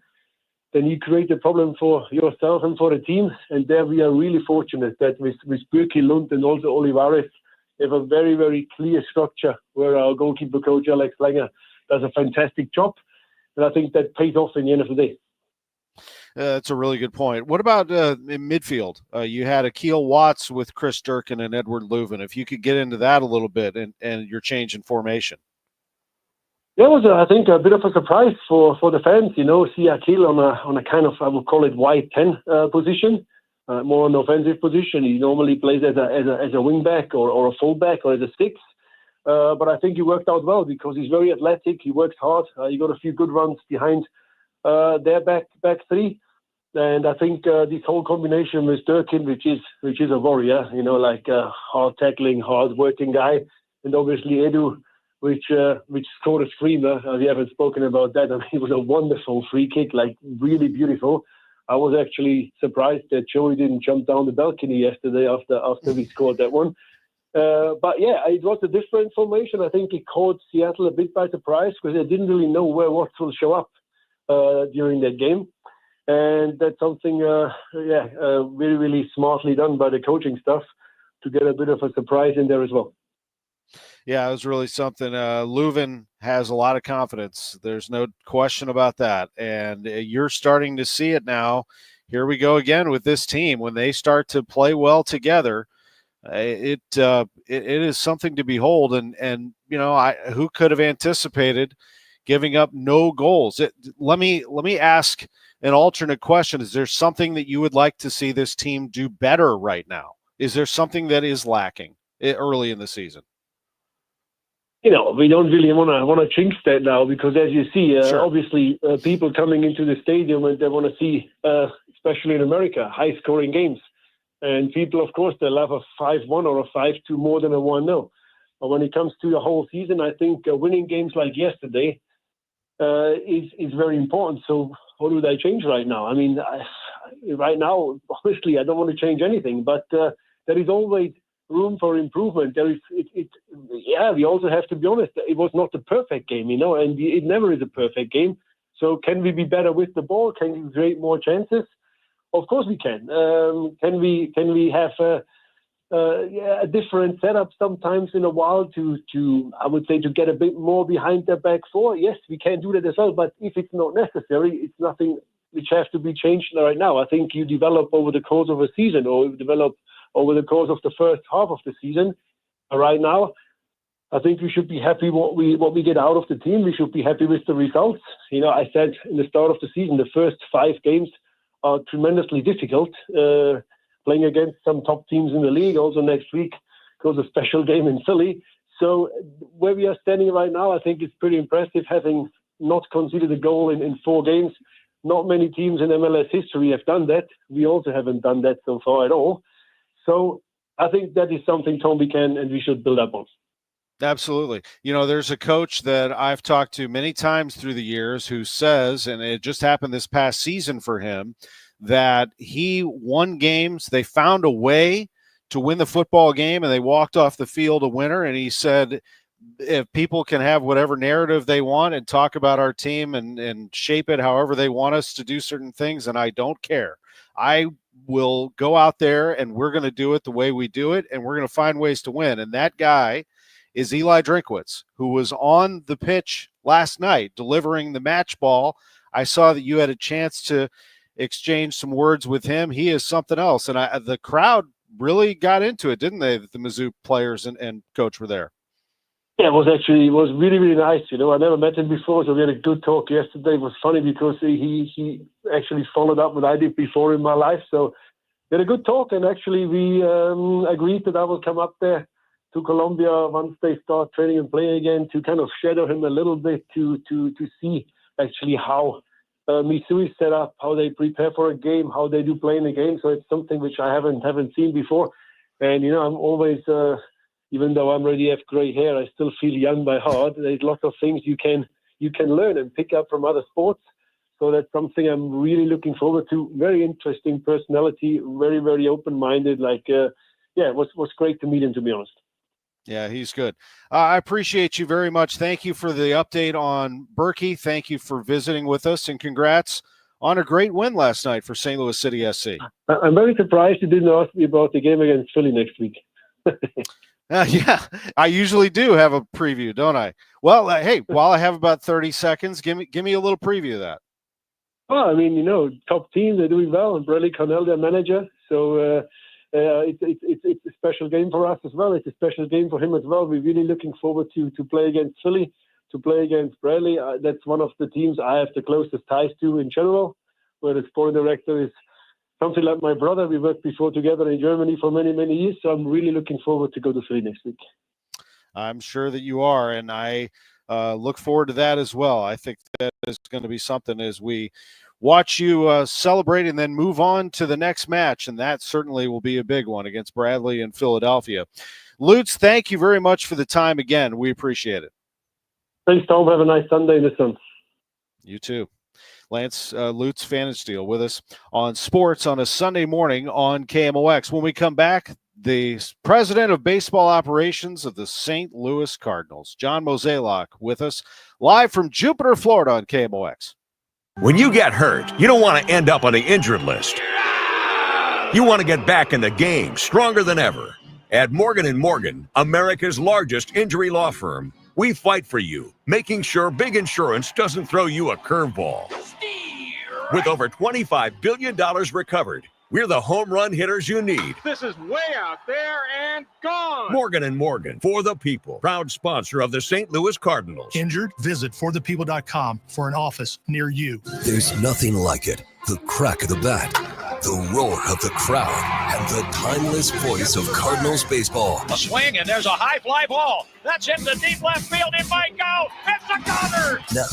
then you create a problem for yourself and for the team. And there we are really fortunate that with Birki Lund and also Olivares, they have a very, very clear structure where our goalkeeper coach, Alex Langer, does a fantastic job. And I think that pays off in the end of the day. That's a really good point. What about in midfield? You had Akil Watts with Chris Durkin and Edward Leuven. If you could get into that a little bit and your change in formation. That was, I think, a bit of a surprise for the fans, you know, see Akil on a kind of, I would call it wide 10 position, more an offensive position. He normally plays as a wing back or a full back or as a six. But I think he worked out well because he's very athletic. He works hard. He got a few good runs behind their back three. And I think this whole combination with Durkin, which is a warrior, you know, like a hard tackling, hard working guy, and obviously Edu, which scored a screamer. We haven't spoken about that. I mean, it was a wonderful free kick, like really beautiful. I was actually surprised that Joey didn't jump down the balcony yesterday after we scored that one. But yeah, it was a different formation. I think it caught Seattle a bit by surprise because they didn't really know where Watts will show up during that game. And that's something, really, really smartly done by the coaching staff to get a bit of a surprise in there as well. Yeah, it was really something. Leuven has a lot of confidence. There's no question about that. And you're starting to see it now. Here we go again with this team. When they start to play well together, it is something to behold. And you know, who could have anticipated giving up no goals? Let me ask an alternate question. Is there something that you would like to see this team do better right now? Is there something that is lacking early in the season? You know, we don't really want to jinx that now because, as you see, obviously people coming into the stadium and they want to see, especially in America, high-scoring games. And people, of course, they love a 5-1 or a 5-2 more than a 1-0. But when it comes to the whole season, I think winning games like yesterday is very important. So how do they change right now? I mean, right now, obviously, I don't want to change anything, but there is always room for improvement. We also have to be honest. It was not the perfect game, you know, and it never is a perfect game. So can we be better with the ball? Can we create more chances? Of course we can. Can we have a different setup sometimes in a while to I would say to get a bit more behind their back four? Yes, we can do that as well. But if it's not necessary, it's nothing which has to be changed right now. I think you develop over the course of a season, or you develop over the course of the first half of the season. Right now, I think we should be happy what we get out of the team. We should be happy with the results. You know, I said in the start of the season, the first 5 games are tremendously difficult. Playing against some top teams in the league. Also next week, was a special game in Philly. So where we are standing right now, I think it's pretty impressive, having not conceded a goal in 4 games. Not many teams in MLS history have done that. We also haven't done that so far at all. So I think that is something Tommy can and we should build up on. Absolutely. You know, there's a coach that I've talked to many times through the years who says, and it just happened this past season for him, that he won games. They found a way to win the football game and they walked off the field a winner. And he said, if people can have whatever narrative they want and talk about our team and shape it however they want us to do certain things, and I don't care. I will go out there and we're going to do it the way we do it, and we're going to find ways to win. And that guy is Eli Drinkwitz, who was on the pitch last night delivering the match ball. I saw that you had a chance to exchange some words with him. He is something else. And the crowd really got into it, didn't they? The Mizzou players and coach were there. Yeah, it was really, really nice. You know, I never met him before, so we had a good talk yesterday. It was funny because he actually followed up what I did before in my life. So we had a good talk, and actually we agreed that I will come up there to Colombia once they start training and playing again, to kind of shadow him a little bit, to see actually how Mizzou is set up, how they prepare for a game, how they do play in a game. So it's something which I haven't seen before. And, you know, I'm always, even though I'm already have gray hair, I still feel young by heart. There's lots of things you can learn and pick up from other sports. So that's something I'm really looking forward to. Very interesting personality, very, very open-minded. It was great to meet him, to be honest. Yeah, he's good. I appreciate you very much. Thank you for the update on Berkey. Thank you for visiting with us, and congrats on a great win last night for St. Louis City SC. I'm very surprised you didn't ask me about the game against Philly next week. Yeah, I usually do have a preview, don't I? Well, hey, while I have about 30 seconds, give me a little preview of that. Well, I mean, you know, top team, they're doing well, and Bradley Connell, their manager. So it's a special game for us as well. It's a special game for him as well. We're really looking forward to play against Philly, to play against Bradley. That's one of the teams I have the closest ties to in general, where the sport director is something like my brother. We worked before together in Germany for many, many years. So I'm really looking forward to go to Philly next week. I'm sure that you are, and I look forward to that as well. I think that is going to be something as we watch you celebrate and then move on to the next match, and that certainly will be a big one against Bradley in Philadelphia. Lutz, thank you very much for the time again. We appreciate it. Thanks, Tom. Have a nice Sunday in the sun. You too. Lutz Pdannenstiel with us on sports on a Sunday morning on KMOX. When we come back, the president of baseball operations of the St. Louis Cardinals, John Mozeliak, with us live from Jupiter, Florida on KMOX. When you get hurt, you don't want to end up on the injured list. You want to get back in the game stronger than ever. At Morgan & Morgan, America's largest injury law firm, we fight for you, making sure big insurance doesn't throw you a curveball. With over $25 billion recovered, we're the home run hitters you need. This is way out there and gone. Morgan & Morgan, for the people. Proud sponsor of the St. Louis Cardinals. Injured? Visit forthepeople.com for an office near you. There's nothing like it. The crack of the bat, the roar of the crowd, and the timeless voice of Cardinals baseball. A swing, and there's a high fly ball. That's in the deep left field. It might go. It's a goner. Now,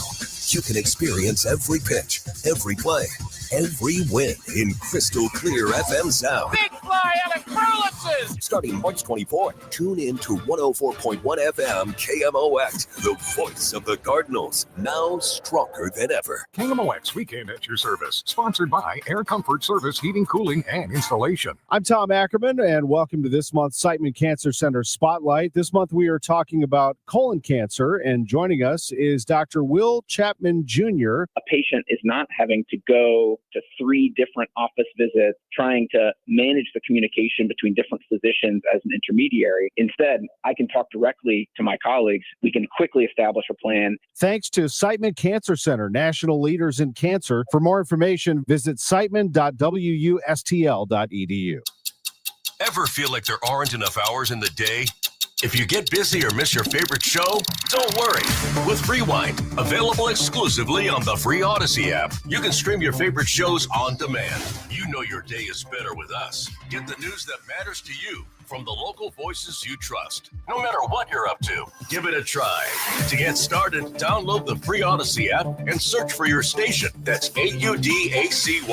you can experience every pitch, every play, every win in crystal clear FM sound. Big fly, Alec Burleson. Starting March 24th, tune in to 104.1 FM KMOX, the voice of the Cardinals, now stronger than ever. KMOX Weekend at your service, sponsored by Air Comfort Service Heating, Cooling, and Installation. I'm Tom Ackerman, and welcome to this month's Siteman Cancer Center Spotlight. This month we are talking about colon cancer, and joining us is Dr. Will Chapman Jr. A patient is not having to go to 3 different office visits trying to manage the communication between different physicians as an intermediary. Instead, I can talk directly to my colleagues. We can quickly establish a plan. Thanks to Siteman Cancer Center, national leaders in cancer. For more information, visit siteman.wustl.edu. Ever feel like there aren't enough hours in the day? If you get busy or miss your favorite show, don't worry. With Rewind, available exclusively on the free Odyssey app, you can stream your favorite shows on demand. You know your day is better with us. Get the news that matters to you from the local voices you trust. No matter what you're up to, give it a try. To get started, download the free Odyssey app and search for your station. That's AUDACY.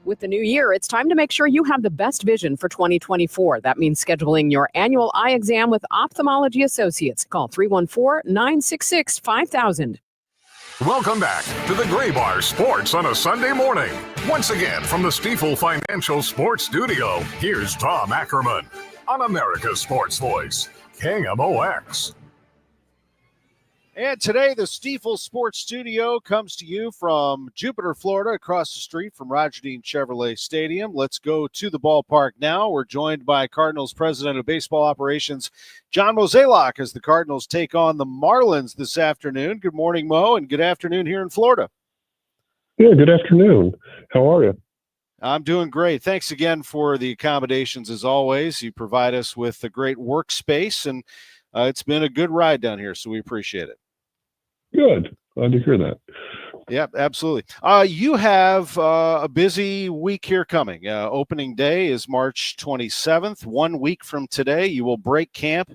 With the new year, it's time to make sure you have the best vision for 2024. That means scheduling your annual eye exam with Ophthalmology Associates. Call 314-966-5000. Welcome back to the Gray Bar Sports on a Sunday morning. Once again, from the Stifel Financial Sports Studio, here's Tom Ackerman on America's Sports Voice, KMOX. And today, the Stifel Sports Studio comes to you from Jupiter, Florida, across the street from Roger Dean Chevrolet Stadium. Let's go to the ballpark now. We're joined by Cardinals President of Baseball Operations, John Mozeliak, as the Cardinals take on the Marlins this afternoon. Good morning, Mo, and good afternoon here in Florida. Yeah, good afternoon. How are you? I'm doing great. Thanks again for the accommodations, as always. You provide us with a great workspace, and it's been a good ride down here, so we appreciate it. Good. Glad to hear that. Yeah, absolutely. You have a busy week here coming. Opening day is March 27th. 1 week from today, you will break camp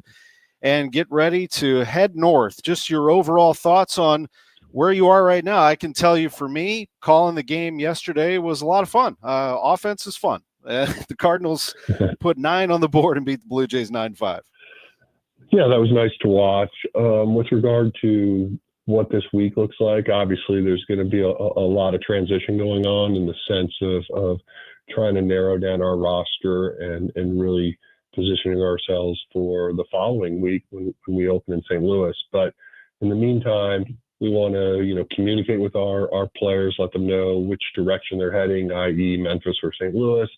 and get ready to head north. Just your overall thoughts on where you are right now. I can tell you, for me, calling the game yesterday was a lot of fun. Offense is fun. The Cardinals put 9 on the board and beat the Blue Jays 9-5. Yeah, that was nice to watch. With regard to what this week looks like, obviously there's going to be a lot of transition going on in the sense of trying to narrow down our roster and really positioning ourselves for the following week when we open in St. Louis. But in the meantime, we want to, communicate with our players, let them know which direction they're heading, i.e. Memphis or St. Louis.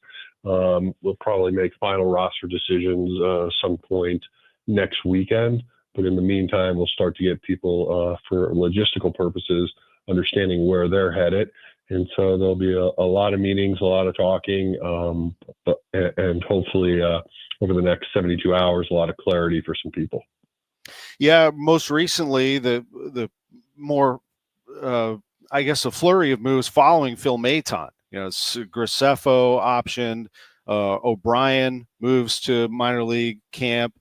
We'll probably make final roster decisions some point next weekend. But in the meantime, we'll start to get people, for logistical purposes, understanding where they're headed. And so there'll be a lot of meetings, a lot of talking, and hopefully over the next 72 hours, a lot of clarity for some people. Yeah, most recently, the more, I guess, a flurry of moves following Phil Maton. Graceffo optioned, O'Brien moves to minor league camp.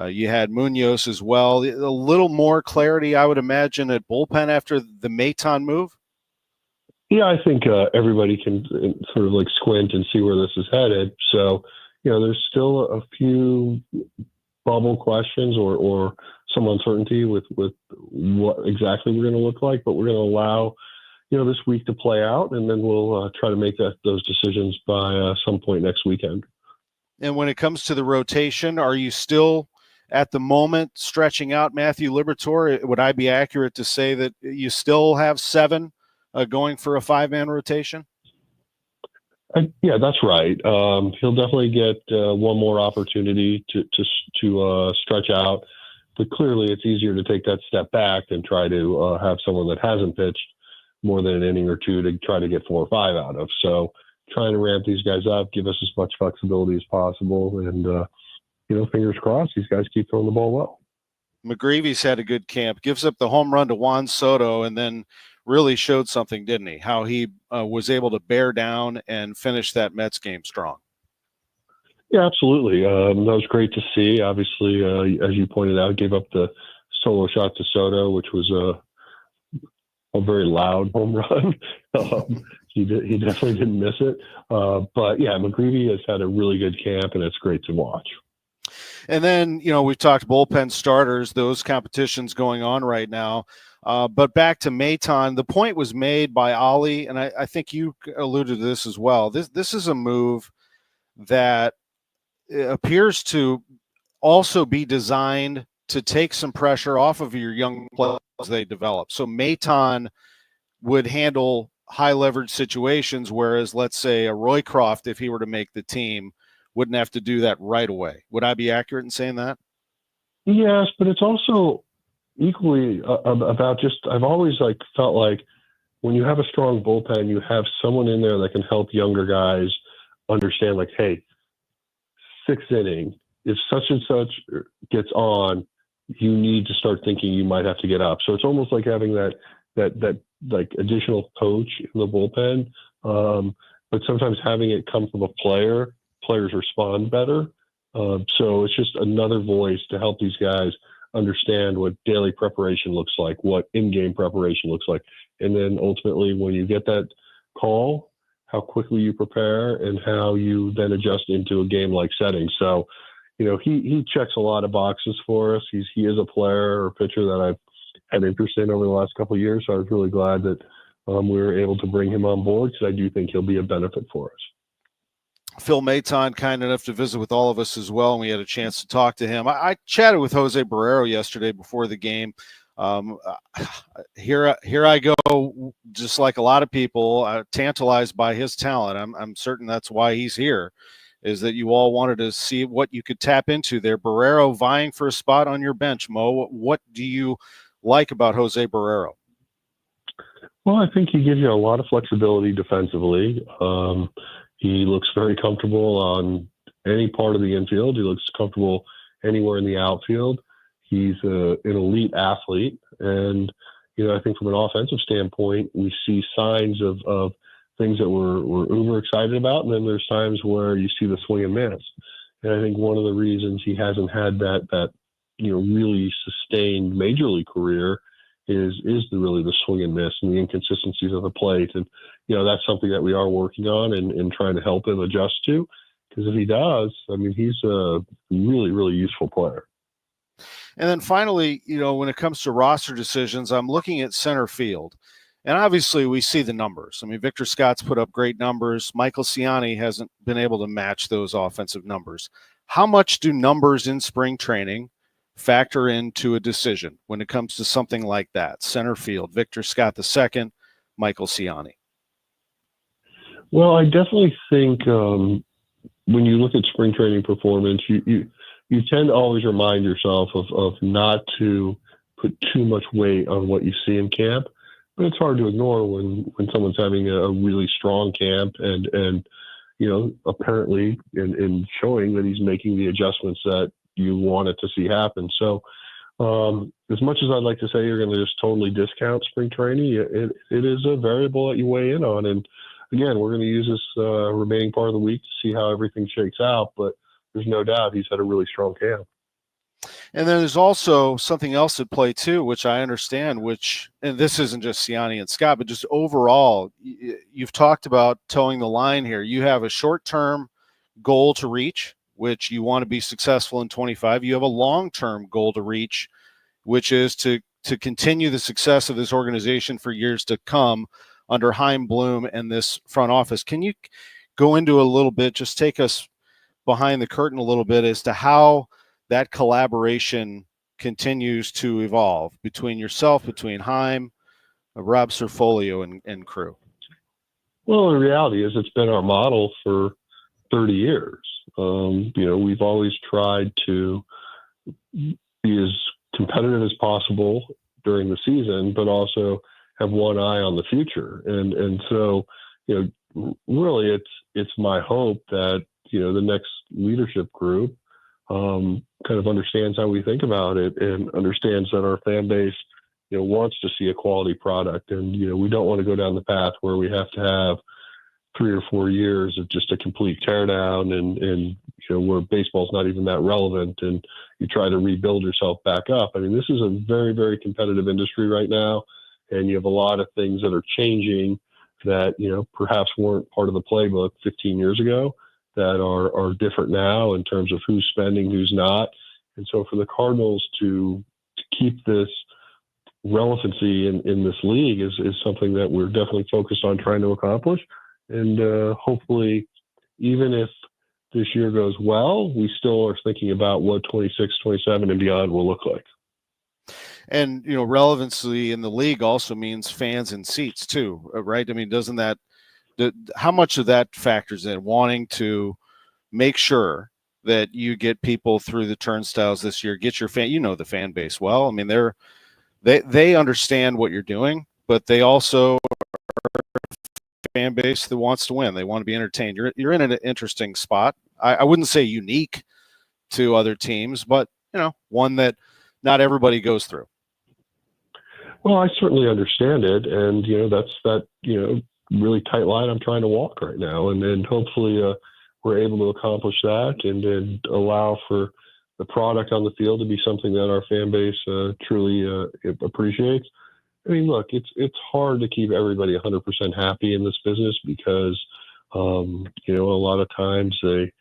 You had Munoz as well. A little more clarity, I would imagine, at bullpen after the Maton move. Yeah, I think everybody can sort of squint and see where this is headed. So, there's still a few bubble questions or some uncertainty with what exactly we're going to look like, but we're going to allow, this week to play out, and then we'll try to make those decisions by some point next weekend. And when it comes to the rotation, are you still at the moment stretching out Matthew Liberatore? Would I be accurate to say that you still have 7 going for a 5-man rotation? Yeah, that's right. He'll definitely get one more opportunity to stretch out, but clearly it's easier to take that step back than try to have someone that hasn't pitched more than an inning or two to try to get 4 or 5 out of. So trying to ramp these guys up, give us as much flexibility as possible, and fingers crossed, these guys keep throwing the ball well. McGreevy's had a good camp, gives up the home run to Juan Soto, and then really showed something, didn't he? How he was able to bear down and finish that Mets game strong. Yeah, absolutely. That was great to see. Obviously, as you pointed out, gave up the solo shot to Soto, which was a very loud home run. He definitely didn't miss it. But yeah, McGreevy has had a really good camp, and it's great to watch. And then, we've talked bullpen starters, those competitions going on right now. But back to Maton, the point was made by Ollie, and I think you alluded to this as well. This is a move that appears to also be designed to take some pressure off of your young players as they develop. So Maton would handle high leverage situations, whereas let's say a Roycroft, if he were to make the team, wouldn't have to do that right away. Would I be accurate in saying that? Yes, but it's also equally about I've always felt like when you have a strong bullpen, you have someone in there that can help younger guys understand hey, 6th inning, if such and such gets on, you need to start thinking you might have to get up. So it's almost like having that like additional coach in the bullpen. But sometimes having it come from a player, players respond better. So it's just another voice to help these guys understand what daily preparation looks like, what in-game preparation looks like. And then ultimately, when you get that call, how quickly you prepare and how you then adjust into a game-like setting. So, he checks a lot of boxes for us. He is a player or pitcher that I've had interest in over the last couple of years. So I was really glad that we were able to bring him on board, because I do think he'll be a benefit for us. Phil Maton, kind enough to visit with all of us as well, and we had a chance to talk to him. I chatted with Jose Barrero yesterday before the game. Here I go, just like a lot of people, tantalized by his talent. I'm certain that's why he's here, is that you all wanted to see what you could tap into there. Barrero vying for a spot on your bench, Mo. What do you like about Jose Barrero? Well, I think he gives you a lot of flexibility defensively. He looks very comfortable on any part of the infield. He looks comfortable anywhere in the outfield. He's an elite athlete. And, I think from an offensive standpoint, we see signs of things that we're uber excited about. And then there's times where you see the swing and miss. And I think one of the reasons he hasn't had that really sustained major league career is the swing and miss and the inconsistencies of the plate. And, that's something that we are working on and trying to help him adjust to. Because if he does, he's a really, really useful player. And then finally, when it comes to roster decisions, I'm looking at center field. And obviously we see the numbers. Victor Scott's put up great numbers. Michael Ciani hasn't been able to match those offensive numbers. How much do numbers in spring training factor into a decision when it comes to something like that? Center field, Victor Scott II, Michael Ciani. Well, I definitely think when you look at spring training performance, you tend to always remind yourself of not to put too much weight on what you see in camp. But it's hard to ignore when someone's having a really strong camp and apparently in showing that he's making the adjustments that you wanted to see happen. So as much as I'd like to say you're going to just totally discount spring training, it is a variable that you weigh in on. And again, we're going to use this remaining part of the week to see how everything shakes out. But there's no doubt he's had a really strong camp. And then there's also something else at play too, which I understand, and this isn't just Ciani and Scott, but just overall, you've talked about towing the line here. You have a short-term goal to reach, which you want to be successful in 25. You have a long-term goal to reach, which is to continue the success of this organization for years to come under Chaim Bloom and this front office. Can you go into a little bit, just take us behind the curtain a little bit as to how that collaboration continues to evolve between yourself, between Chaim, Rob Serfolio, and crew? Well, the reality is it's been our model for 30 years. We've always tried to be as competitive as possible during the season, but also have one eye on the future. And so, really it's my hope that, the next leadership group kind of understands how we think about it and understands that our fan base, wants to see a quality product. And, we don't want to go down the path where we have to have 3 or 4 years of just a complete teardown and where baseball's not even that relevant and you try to rebuild yourself back up. This is a very, very competitive industry right now. And you have a lot of things that are changing that, perhaps weren't part of the playbook 15 years ago that are different now in terms of who's spending, who's not. And so for the Cardinals to keep this relevancy in this league is something that we're definitely focused on trying to accomplish. And hopefully, even if this year goes well, we still are thinking about what 26, 27 and beyond will look like. And, relevancy in the league also means fans and seats too, right? Doesn't that, how much of that factors in wanting to make sure that you get people through the turnstiles this year, get your fan, the fan base well. They understand what you're doing, but they also are a fan base that wants to win. They want to be entertained. You're in an interesting spot. I wouldn't say unique to other teams, but, one that not everybody goes through. Well, I certainly understand it. And, that's that, really tight line I'm trying to walk right now. And then hopefully we're able to accomplish that and then allow for the product on the field to be something that our fan base truly appreciates. I mean, look, it's hard to keep everybody 100% happy in this business because, a lot of times they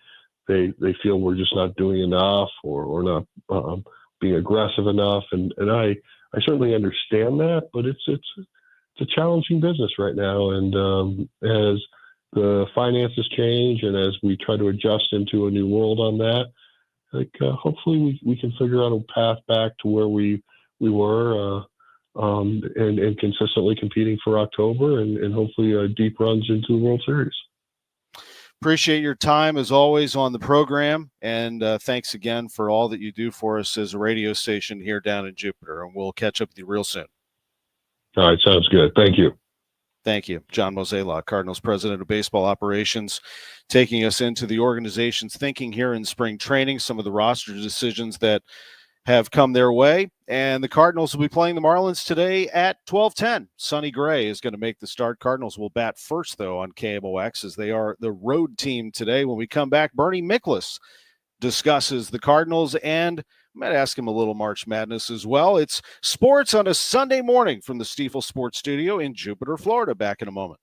feel we're just not doing enough or not being aggressive enough. And I certainly understand that, but it's a challenging business right now. And as the finances change and as we try to adjust into a new world on that, hopefully we can figure out a path back to where we were and consistently competing for October and hopefully deep runs into the World Series. Appreciate your time as always on the program, and thanks again for all that you do for us as a radio station here down in Jupiter, and we'll catch up with you real soon. All right, sounds good. Thank you. Thank you. John Mozeliak, Cardinals president of baseball operations, taking us into the organization's thinking here in spring training, some of the roster decisions that have come their way. And the Cardinals will be playing the Marlins today at 12:10. Sonny Gray is going to make the start. Cardinals will bat first, though, on KMOX as they are the road team today. When we come back, Bernie Miklasz discusses the Cardinals, and I might ask him a little March Madness as well. It's sports on a Sunday morning from the Stifel Sports Studio in Jupiter, Florida. Back in a moment.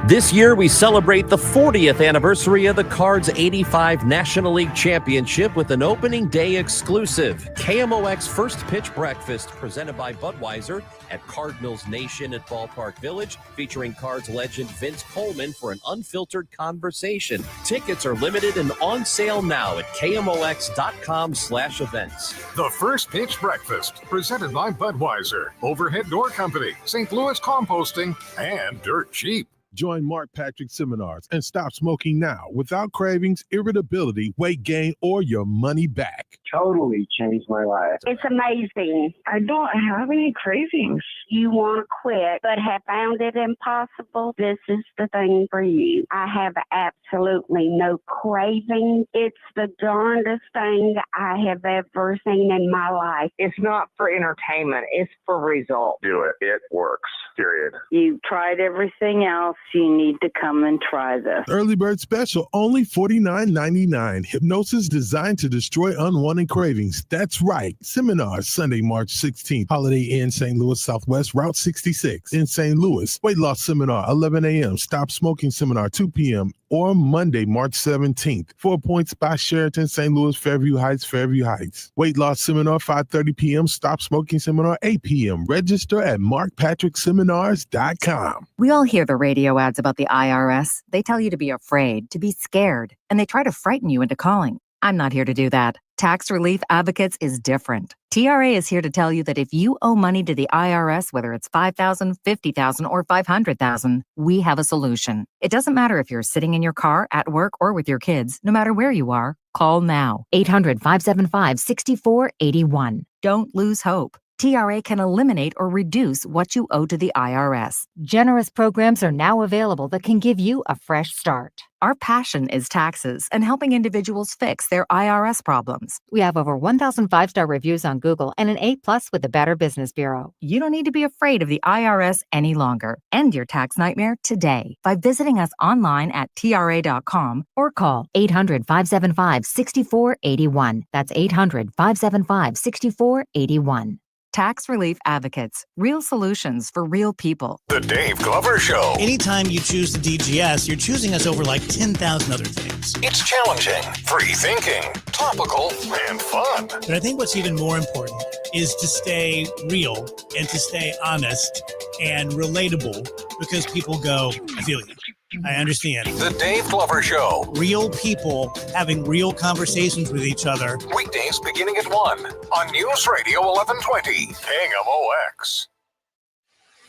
This year, we celebrate the 40th anniversary of the Cards 85 National League Championship with an opening day exclusive. KMOX First Pitch Breakfast, presented by Budweiser at Cardinals Nation at Ballpark Village, featuring Cards legend Vince Coleman for an unfiltered conversation. Tickets are limited and on sale now at KMOX.com/events. The First Pitch Breakfast, presented by Budweiser, Overhead Door Company, St. Louis Composting, and Dirt Cheap. Join Mark Patrick seminars and stop smoking now without cravings, irritability, weight gain, or your money back. Totally changed my life. It's amazing. I don't have any cravings. You want to quit, but have found it impossible? This is the thing for you. I have absolutely no cravings. It's the darndest thing I have ever seen in my life. It's not for entertainment. It's for results. Do it. It works. Period. You've tried everything else. You need to come and try this. Early bird special, only $49.99. Hypnosis designed to destroy unwanted cravings. That's right. Seminars Sunday, March 16th. Holiday Inn, St. Louis Southwest, Route 66 in St. Louis. Weight loss seminar, 11 a.m. Stop smoking seminar, 2 p.m. or Monday, March 17th. 4 Points by Sheraton, St. Louis, Fairview Heights, Fairview Heights. Weight loss seminar, 5:30 p.m. Stop smoking seminar, 8 p.m. Register at markpatrickseminars.com. We all hear the radio ads about the IRS. They tell you to be afraid, to be scared, and they try to frighten you into calling. I'm not here to do that. Tax Relief Advocates is different. TRA is here to tell you that if you owe money to the IRS, whether it's $5,000, $50,000, or $500,000, we have a solution. It doesn't matter if you're sitting in your car, at work, or with your kids. No matter where you are, call now. 800-575-6481. Don't lose hope. TRA can eliminate or reduce what you owe to the IRS. Generous programs are now available that can give you a fresh start. Our passion is taxes and helping individuals fix their IRS problems. We have over 1,000 5-star reviews on Google and an A+ with the Better Business Bureau. You don't need to be afraid of the IRS any longer. End your tax nightmare today by visiting us online at TRA.com or call 800-575-6481. That's 800-575-6481. Tax Relief Advocates. Real solutions for real people. The Dave Glover Show. Anytime you choose the DGS, you're choosing us over like 10,000 other things. It's challenging, free thinking, topical, and fun. But I think what's even more important is to stay real and to stay honest and relatable, because people go, I feel you. I understand. The Dave Glover Show. Real people having real conversations with each other. Weekdays beginning at 1 on News Radio 1120. KMOX.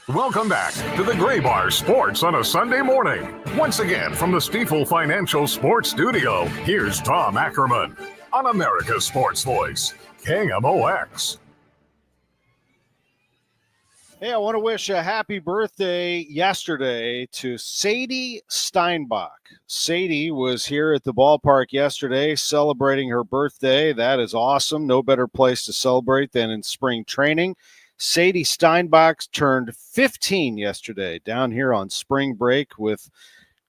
Welcome back to the Gray Bar Sports on a Sunday morning. Once again from the Stifel Financial Sports Studio, here's Tom Ackerman on America's Sports Voice, KMOX. Hey, I want to wish a happy birthday yesterday to Sadie Steinbach. Sadie was here at the ballpark yesterday celebrating her birthday. That is awesome. No better place to celebrate than in spring training. Sadie Steinbach turned 15 yesterday down here on spring break with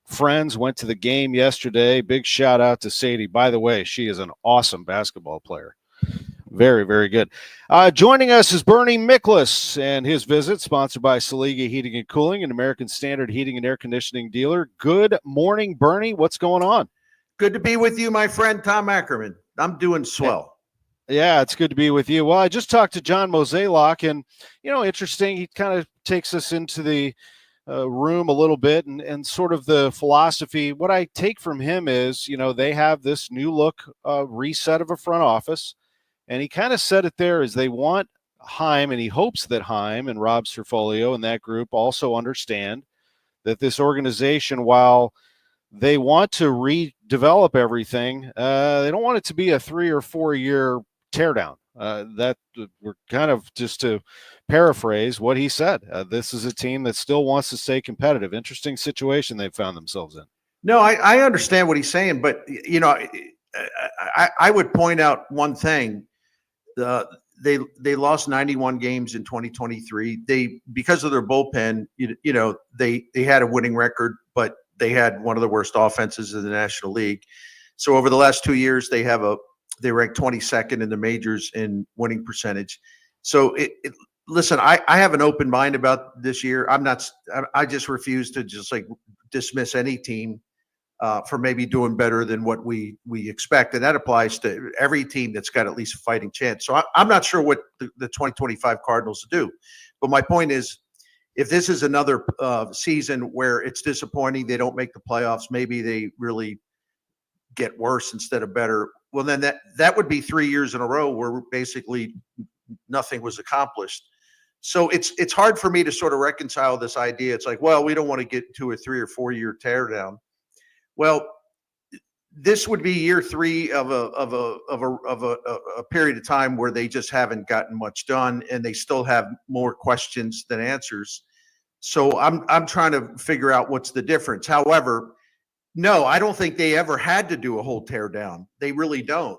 friends. Went to the game yesterday. Big shout out to Sadie. By the way, she is an awesome basketball player. Very, very good. Joining us is Bernie Miklasz and his visit, sponsored by Saliga Heating and Cooling, an American Standard heating and air conditioning dealer. Good morning, Bernie. What's going on? Good to be with you, my friend Tom Ackerman. I'm doing swell. Yeah, it's good to be with you. Well, I just talked to John Mozeliak, and, interesting. He kind of takes us into the room a little bit and sort of the philosophy. What I take from him is, they have this new look reset of a front office. And he kind of said it there is they want Heim, and he hopes that Heim and Rob Cerfolio and that group also understand that this organization, while they want to redevelop everything, they don't want it to be a 3 or 4 year teardown. That we're kind of, just to paraphrase what he said, this is a team that still wants to stay competitive. Interesting situation they've found themselves in. No, I understand what he's saying, but I would point out one thing. They lost 91 games in 2023. They, because of their bullpen, they had a winning record, but they had one of the worst offenses in the National League. So over the last 2 years, they ranked 22nd in the majors in winning percentage. So listen, I have an open mind about this year. I just refuse to just dismiss any team for maybe doing better than what we expect. And that applies to every team that's got at least a fighting chance. So I'm not sure what the 2025 Cardinals do. But my point is, if this is another season where it's disappointing, they don't make the playoffs, maybe they really get worse instead of better, well, then that would be 3 years in a row where basically nothing was accomplished. So it's hard for me to sort of reconcile this idea. It's like, well, we don't want to get to a 3 or 4 year teardown. Well, this would be year 3 of a period of time where they just haven't gotten much done, and they still have more questions than answers. So I'm trying to figure out what's the difference. However, no, I don't think they ever had to do a whole tear down. They really don't.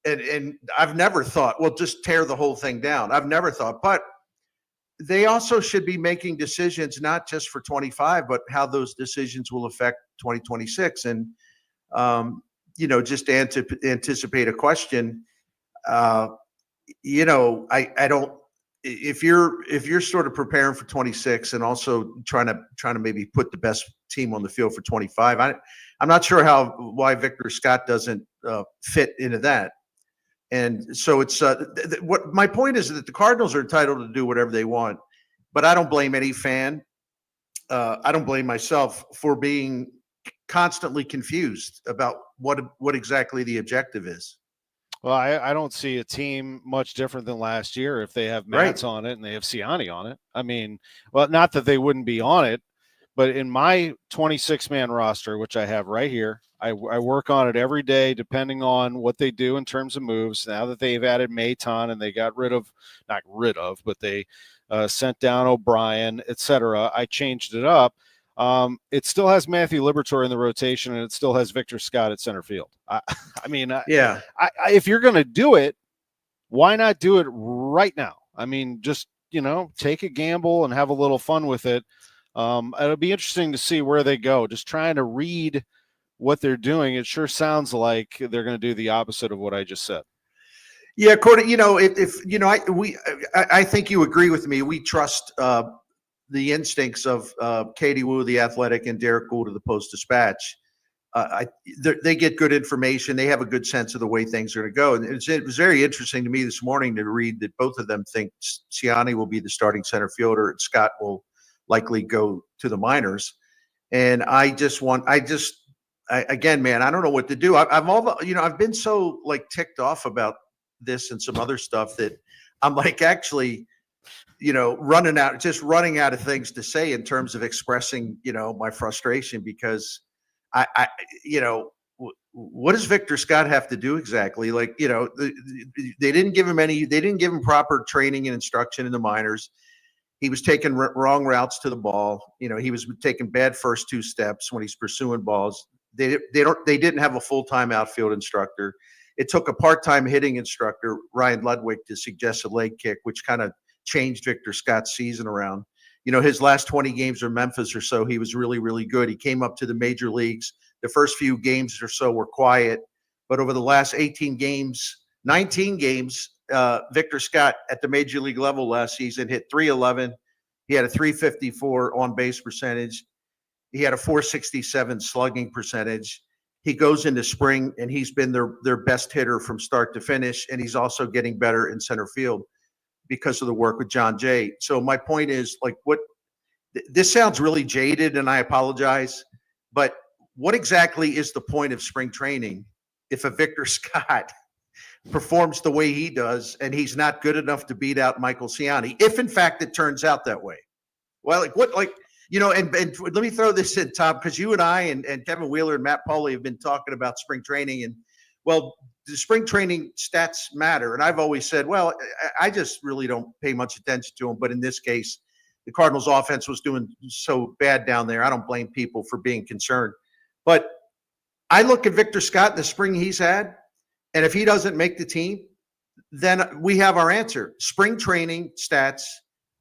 And I've never thought, well, just tear the whole thing down. I've never thought, but they also should be making decisions not just for 25, but how those decisions will affect 2026. And, just to anticipate a question, I don't, if you're sort of preparing for 26 and also trying to maybe put the best team on the field for 25, I'm not sure why Victor Scott doesn't fit into that. And so it's what my point is that the Cardinals are entitled to do whatever they want, but I don't blame any fan. I don't blame myself for being constantly confused about what exactly the objective is. Well, I don't see a team much different than last year if they have Mats on it and they have Ciani on it. I mean, well, not that they wouldn't be on it, but in my 26-man roster, which I have right here, I work on it every day depending on what they do in terms of moves. Now that they've added Maton and they but they sent down O'Brien, etc., I changed it up. It still has Matthew Liberatore in the rotation, and it still has Victor Scott at center field. If you're going to do it, why not do it right now? I mean, just, take a gamble and have a little fun with it. It'll be interesting to see where they go. Just trying to read what they're doing. It sure sounds like they're going to do the opposite of what I just said. Yeah, Cordy, I think you agree with me. We trust the instincts of Katie Wu, the Athletic, and Derek Gould of the Post-Dispatch. They get good information. They have a good sense of the way things are going to go. And it was very interesting to me this morning to read that both of them think Ciani will be the starting center fielder and Scott will likely go to the minors. And again, man, I don't know what to do. I've been so ticked off about this and some other stuff that I'm actually, running out of things to say in terms of expressing, my frustration, because what does Victor Scott have to do exactly? They didn't give him proper training and instruction in the minors. He was taking wrong routes to the ball. He was taking bad first two steps when he's pursuing balls. They didn't have a full-time outfield instructor. It took a part-time hitting instructor, Ryan Ludwig, to suggest a leg kick, which kind of changed Victor Scott's season around. His last 20 games in Memphis or so, he was really, really good. He came up to the major leagues. The first few games or so were quiet, but over the last 19 games, Victor Scott at the major league level last season hit .311. He had a .354 on base percentage. He had a .467 slugging percentage. He goes into spring and he's been their best hitter from start to finish, and he's also getting better in center field because of the work with John Jay. So my point is, this sounds really jaded, and I apologize, but what exactly is the point of spring training if a Victor Scott performs the way he does and he's not good enough to beat out Michael Ciani, if in fact it turns out that way? Well, and let me throw this in, Tom, because you and I and Kevin Wheeler and Matt Pauley have been talking about spring training, and well, the spring training stats matter. And I've always said, well, I just really don't pay much attention to them. But in this case, the Cardinals offense was doing so bad down there. I don't blame people for being concerned. But I look at Victor Scott in the spring he's had, and if he doesn't make the team, then we have our answer. Spring training stats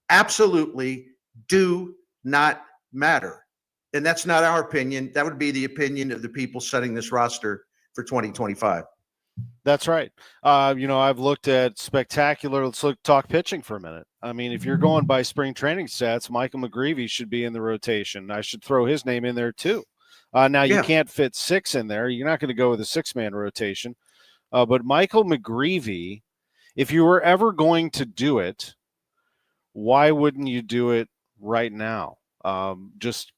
absolutely do not matter. And that's not our opinion. That would be the opinion of the people setting this roster for 2025. That's right. I've looked at spectacular. Let's talk pitching for a minute. I mean, if you're going by spring training stats, Michael McGreevy should be in the rotation. I should throw his name in there too. Now you can't fit 6 in there. You're not going to go with a 6-man rotation. But Michael McGreevy, if you were ever going to do it, why wouldn't you do it right now? Just,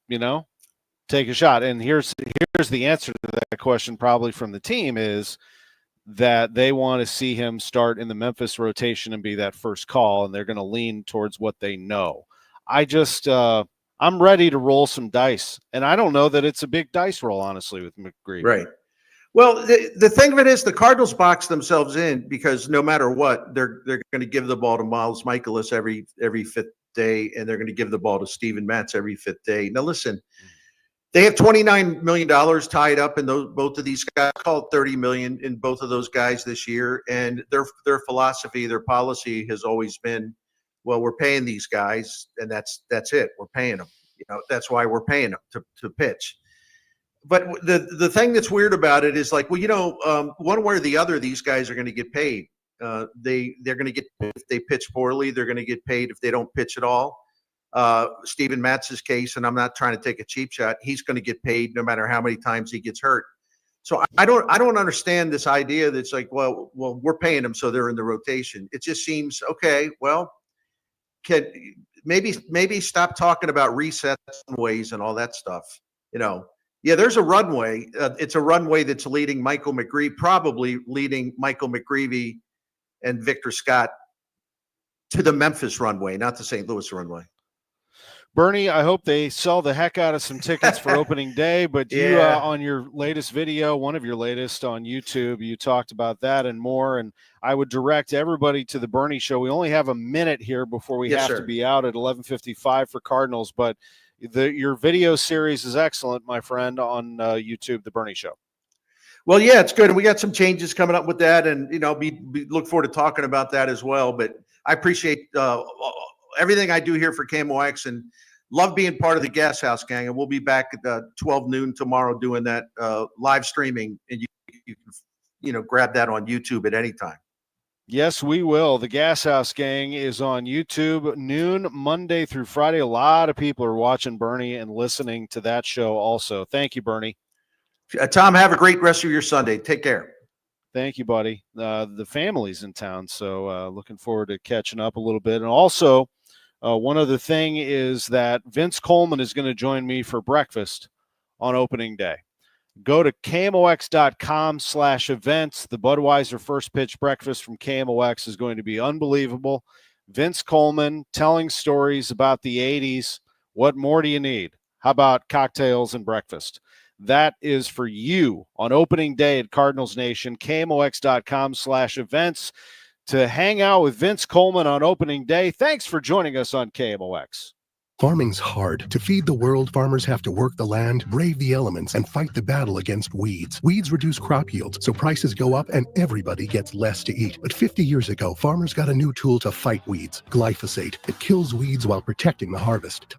take a shot. And here's the answer to that question, probably from the team, is that they want to see him start in the Memphis rotation and be that first call, and they're going to lean towards what they know. I'm ready to roll some dice, and I don't know that it's a big dice roll, honestly, with McGreevy. Right. Well, the thing of it is the Cardinals box themselves in because no matter what, they're going to give the ball to Miles Michaelis every 5th day, and they're going to give the ball to Steven Matz every 5th day. Now, listen, they have $29 million tied up in both of these guys, called $30 million in both of those guys this year, and their philosophy, their policy has always been, well, we're paying these guys, and that's it. We're paying them. That's why we're paying them to pitch. But the thing that's weird about it is one way or the other, these guys are going to get paid. They're going to get, if they pitch poorly, they're going to get paid if they don't pitch at all. Steven Matz's case, and I'm not trying to take a cheap shot, he's going to get paid no matter how many times he gets hurt. So I don't understand this idea that's well, we're paying them so they're in the rotation. It just seems, okay, well, maybe stop talking about resets and ways and all that stuff. Yeah, there's a runway. It's a runway that's leading Michael McGreevy, probably leading Michael McGreevy and Victor Scott to the Memphis runway, not the St. Louis runway. Bernie, I hope they sell the heck out of some tickets for opening day, but you, on your latest video, one of your latest on YouTube, you talked about that and more, and I would direct everybody to the Bernie Show. We only have a minute here before we have to be out at 11:55 for Cardinals, but your video series is excellent, my friend, on YouTube, the Bernie Show. Well, yeah, it's good. And we got some changes coming up with that, and we look forward to talking about that as well. But I appreciate everything I do here for KMOX and love being part of the Gas House Gang. And we'll be back at 12 noon tomorrow doing that live streaming, and you can grab that on YouTube at any time. Yes, we will. The Gas House Gang is on YouTube noon, Monday through Friday. A lot of people are watching Bernie and listening to that show also. Thank you, Bernie. Tom, have a great rest of your Sunday. Take care. Thank you, buddy. The family's in town, so looking forward to catching up a little bit. And also, one other thing is that Vince Coleman is going to join me for breakfast on opening day. Go to KMOX.com/events. The Budweiser First Pitch Breakfast from KMOX is going to be unbelievable. Vince Coleman telling stories about the 80s. What more do you need? How about cocktails and breakfast? That is for you on opening day at Cardinals Nation. KMOX.com/events. to hang out with Vince Coleman on opening day. Thanks for joining us on KMOX. Farming's hard. To feed the world, farmers have to work the land, brave the elements, and fight the battle against weeds. Weeds reduce crop yields, so prices go up and everybody gets less to eat. But 50 years ago, farmers got a new tool to fight weeds, glyphosate. It kills weeds while protecting the harvest.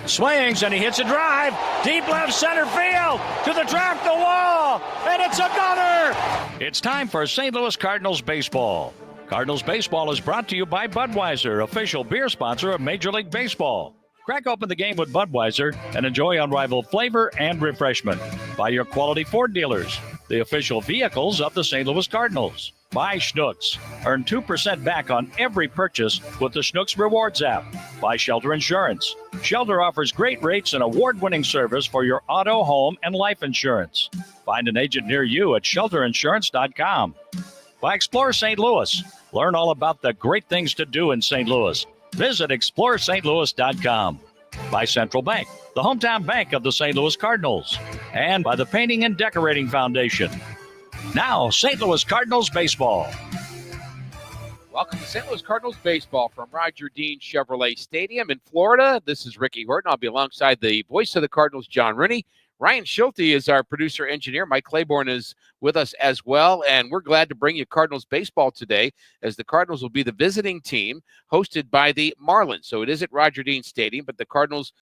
Swings and he hits a drive. Deep left center field to the track, the wall, and it's another. It's time for St. Louis Cardinals baseball. Cardinals baseball is brought to you by Budweiser, official beer sponsor of Major League Baseball. Crack open the game with Budweiser and enjoy unrivaled flavor and refreshment. By your quality Ford dealers, the official vehicles of the St. Louis Cardinals. Buy Schnucks. Earn 2% back on every purchase with the Schnucks Rewards app. Buy Shelter Insurance. Shelter offers great rates and award-winning service for your auto, home, and life insurance. Find an agent near you at shelterinsurance.com. Buy Explore St. Louis. Learn all about the great things to do in St. Louis. Visit ExploreStLouis.com. By Central Bank, the hometown bank of the St. Louis Cardinals. And by the Painting and Decorating Foundation. Now, St. Louis Cardinals baseball. Welcome to St. Louis Cardinals baseball from Roger Dean Chevrolet Stadium in Florida. This is Ricky Horton. I'll be alongside the voice of the Cardinals, John Rooney. Ryan Schulte is our producer engineer. Mike Claiborne is with us as well, and we're glad to bring you Cardinals baseball today, as the Cardinals will be the visiting team hosted by the Marlins. So it is at Roger Dean Stadium, but the Cardinals